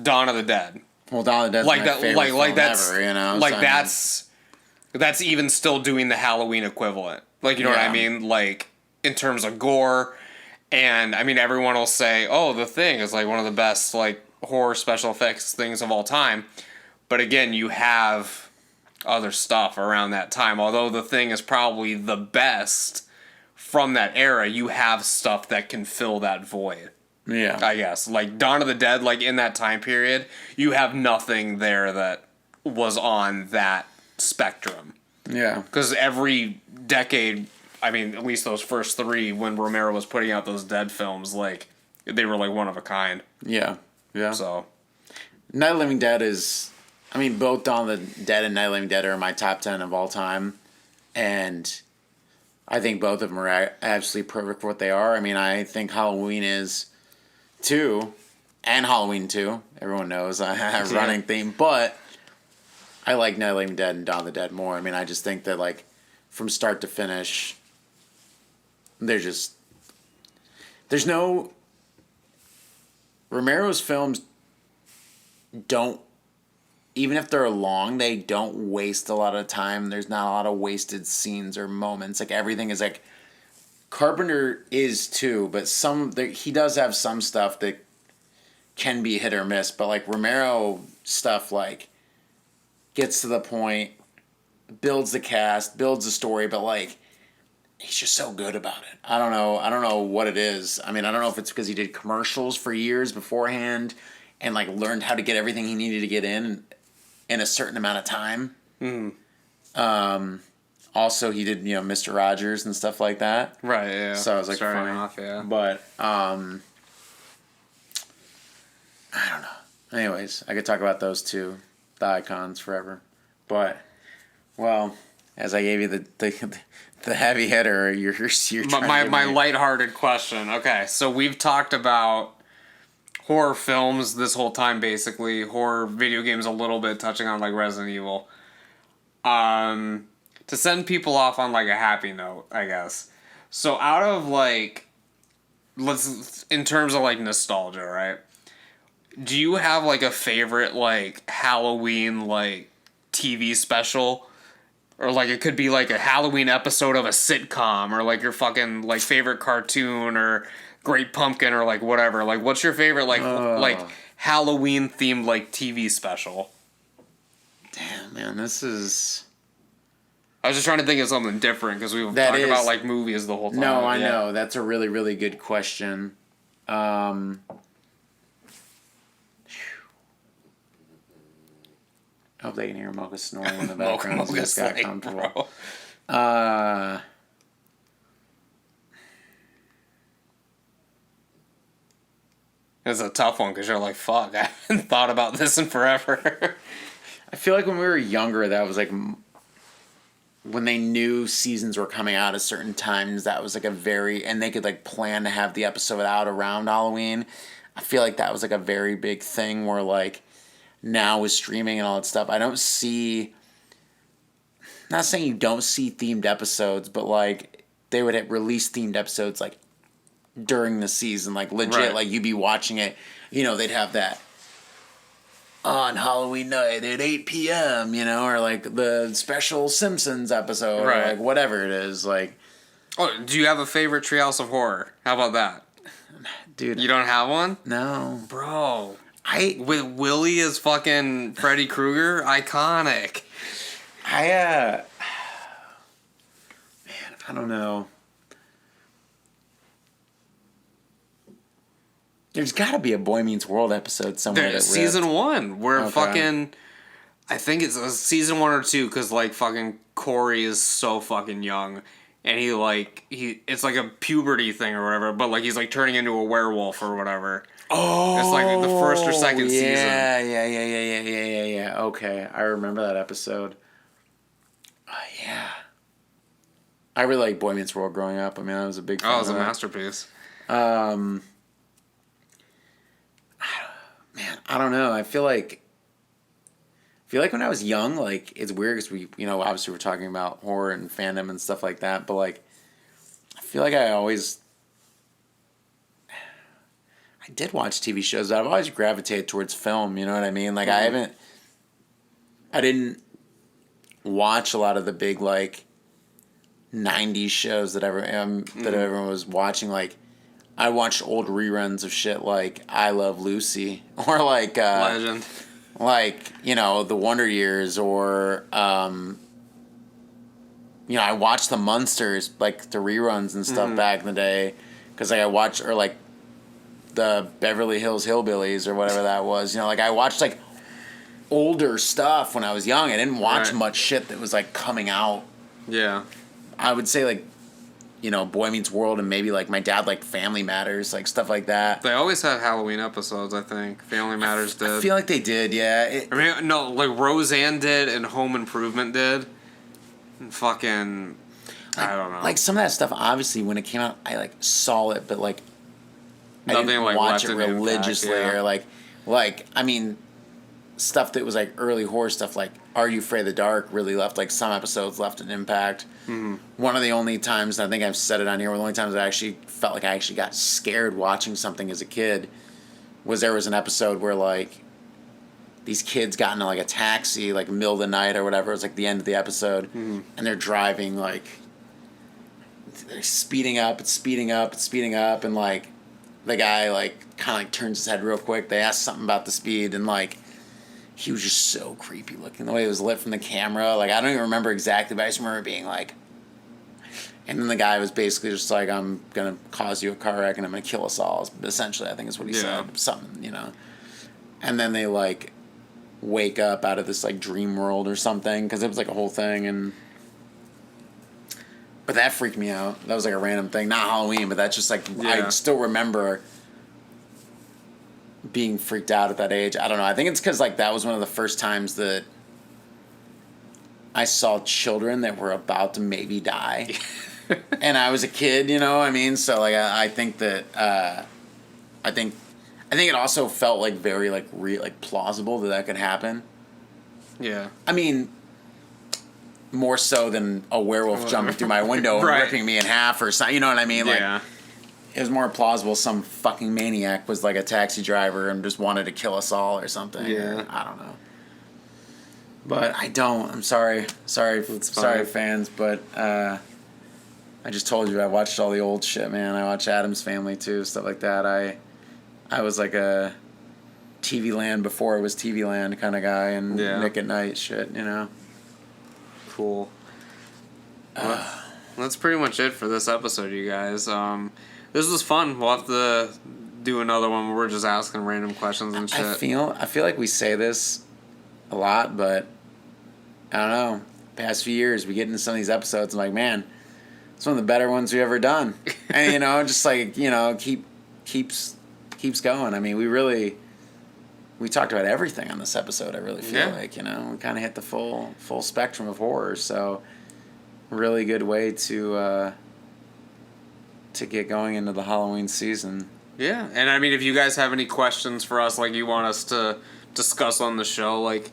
Dawn of the Dead. Well, Dawn of the Dead's my favorite film that's ever, you know? Like that's even still doing the Halloween equivalent. Like, you know what I mean? Like, in terms of gore. And, I mean, everyone will say, oh, The Thing is, like, one of the best, like, horror special effects things of all time. But, again, you have other stuff around that time. Although The Thing is probably the best from that era, you have stuff that can fill that void. Yeah. I guess. Like, Dawn of the Dead, like, in that time period, you have nothing there that was on that spectrum. Yeah. Because every decade, I mean, at least those first three, when Romero was putting out those Dead films, like, they were, like, one of a kind. Yeah. Yeah. So. Night of the Living Dead is, I mean, both Dawn of the Dead and Night of the Living Dead are in my top 10 of all time. And I think both of them are absolutely perfect for what they are. I mean, I think Halloween is 2 and Halloween 2. Everyone knows I have a running theme. But I like Night of the Living Dead and Dawn of the Dead more. I mean, I just think that, like, from start to finish, there's no... Romero's films don't, even if they're long, they don't waste a lot of time. There's not a lot of wasted scenes or moments. Like, everything is, like... Carpenter is, too, but he does have some stuff that can be hit or miss. But, like, Romero stuff, like, gets to the point, builds the cast, builds the story, but, like, he's just so good about it. I don't know what it is. I mean, I don't know if it's because he did commercials for years beforehand and, like, learned how to get everything he needed to get in a certain amount of time. Mm-hmm. Also, he did, Mr. Rogers and stuff like that. Right, yeah. So I was like, starting fine. off, yeah. But, I don't know. Anyways, I could talk about those two, the icons, forever. But, well, as I gave you the heavy hitter, you're trying my lighthearted question. Okay, so we've talked about horror films this whole time, basically. Horror video games a little bit, touching on, like, Resident Evil. To send people off on, like, a happy note, I guess. So out of, like, let's in terms of like nostalgia, right? Do you have like a favorite like Halloween like TV special? Or like it could be like a Halloween episode of a sitcom, or like your fucking like favorite cartoon, or Great Pumpkin, or like whatever. Like what's your favorite like Halloween themed like TV special? Damn, man, this is... I was just trying to think of something different because we were That talking is- about like movies the whole time. No, I know. That's a really, really good question. I hope they can hear Mocha snoring in the background. Mocha Just got sleep, comfortable. bro. It's a tough one because you're like, fuck, I haven't thought about this in forever. I feel like when we were younger, that was like... When they knew seasons were coming out at certain times, that was like a very... And they could like plan to have the episode out around Halloween. I feel like that was like a very big thing where like... Now with streaming and all that stuff, I don't see... Not saying you don't see themed episodes, but like they would release themed episodes like during the season, like legit, Right. like you'd be watching it, you know, they'd have that on Halloween night at 8 p.m., you know, or like the special Simpsons episode, Right. or like whatever it is, like... Oh, do you have a favorite Treehouse of Horror? How about that? Dude, You don't have one? no. Bro. I With Willie as fucking Freddy Krueger? Iconic. man, I don't know. There's got to be a Boy Meets World episode somewhere that There's ripped. season 1 where Okay. fucking... I think it's season 1 or 2 because like fucking Corey is so fucking young. And it's like a puberty thing or whatever, but like he's like turning into a werewolf or whatever. Oh, It's like the first or second season. Yeah. Okay, I remember that episode. Oh, yeah. I really liked Boy Meets World growing up. I mean, I was a big fan Oh, it was a of that. masterpiece. Man, I don't know. I feel like when I was young, like, it's weird because we, you know, obviously we're talking about horror and fandom and stuff like that, but like, I feel like I did watch TV shows, but I've always gravitated towards film, you know what I mean? Like, I didn't watch a lot of the big, like, 90s shows that everyone was watching. Like, I watched old reruns of shit like I Love Lucy, or like, Legend. like, you know, The Wonder Years, or, you know, I watched the Munsters, like, the reruns and stuff back in the day, because, like, I watched, or, like, the Beverly Hills Hillbillies, or whatever that was, you know, like, I watched, like, older stuff when I was young. I didn't watch Right. much shit that was, like, coming out. Yeah. I would say, like, you know, Boy Meets World, and maybe, like, my dad liked Family Matters, like, stuff like that. They always had Halloween episodes, I think. Family Matters did. I feel like they did, yeah. I mean, no, like Roseanne did and Home Improvement did. And fucking, I don't know. Like, some of that stuff, obviously, when it came out, I, like, saw it, but, like, I Nothing, didn't like, watch left it an impact, religiously, yeah. or, like, I mean, stuff that was, like, early horror stuff, like, Are You Afraid of the Dark, really left, like, some episodes left an impact. Mm-hmm. One of the only times, and I think I've said it on here, one of the only times I actually felt like I actually got scared watching something as a kid was there was an episode where, like, these kids got into, like, a taxi, like, middle of the night or whatever. It was, like, the end of the episode. Mm-hmm. And they're driving, like, they're speeding up, and, like, the guy, like, kind of, like, turns his head real quick. They ask something about the speed, and, like, he was just so creepy looking. The way it was lit from the camera. Like, I don't even remember exactly, but I just remember being, like... And then the guy was basically just like, I'm going to cause you a car wreck and I'm going to kill us all. Essentially, I think is what he said. Something, you know. And then they, like, wake up out of this, like, dream world or something. Because it was, like, a whole thing. And... But that freaked me out. That was, like, a random thing. Not Halloween, but that's just, like... Yeah. I still remember being freaked out at that age. I don't know. I think it's because, like, that was one of the first times that I saw children that were about to maybe die. And I was a kid, you know what I mean? So, like, I think that, I think it also felt, like, very, like, plausible that could happen. Yeah. I mean, more so than a werewolf jumping through my window and Right. ripping me in half or something, you know what I mean? Like, Yeah. it was more plausible some fucking maniac was like a taxi driver and just wanted to kill us all or something. Yeah. I don't know. But I don't. I'm sorry, fans. But I just told you I watched all the old shit, man. I watched Addams Family too, stuff like that. I was like a TV Land before it was TV Land kind of guy, and Nick at Night shit, you know. Cool. Well, that's pretty much it for this episode, you guys. This was fun. We'll have to do another one where we're just asking random questions and shit. I feel like we say this a lot, but I don't know. Past few years, we get into some of these episodes, I'm like, man, it's one of the better ones we've ever done. And, you know, just like, you know, keeps going. I mean, we talked about everything on this episode, I really feel like, you know. We kind of hit the full spectrum of horror, so really good way to get going into the Halloween season. Yeah, and I mean, if you guys have any questions for us, like you want us to discuss on the show, like,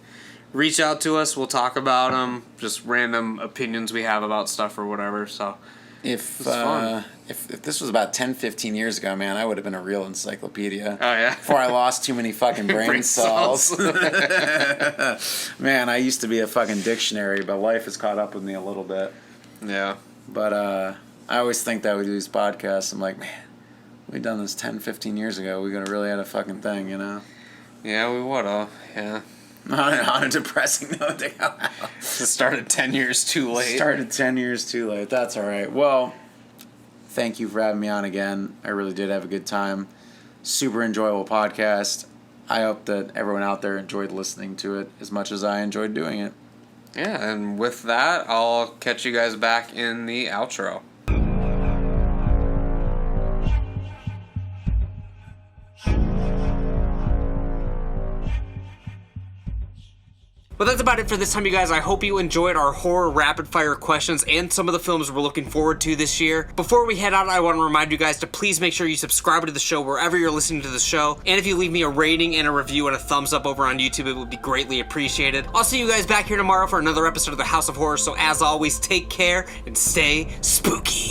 reach out to us. We'll talk about them. Just random opinions we have about stuff or whatever. So, if this was about 10, 15 years ago, man, I would have been a real encyclopedia. Oh, yeah. Before I lost too many fucking brain cells. Man, I used to be a fucking dictionary, but life has caught up with me a little bit. Yeah. But I always think that we do these podcasts. I'm like, man, we done this 10, 15 years ago. We could have really had a fucking thing, you know? Yeah, we would have. Yeah. On a depressing note to go out. It started 10 years too late. Started 10 years too late. That's all right. Well, thank you for having me on again. I really did have a good time. Super enjoyable podcast. I hope that everyone out there enjoyed listening to it as much as I enjoyed doing it. Yeah, and with that, I'll catch you guys back in the outro. But that's about it for this time, you guys. I hope you enjoyed our horror rapid fire questions and some of the films we're looking forward to this year. Before we head out, I want to remind you guys to please make sure you subscribe to the show wherever you're listening to the show. And if you leave me a rating and a review and a thumbs up over on YouTube, it would be greatly appreciated. I'll see you guys back here tomorrow for another episode of the House of Horror. So as always, take care and stay spooky.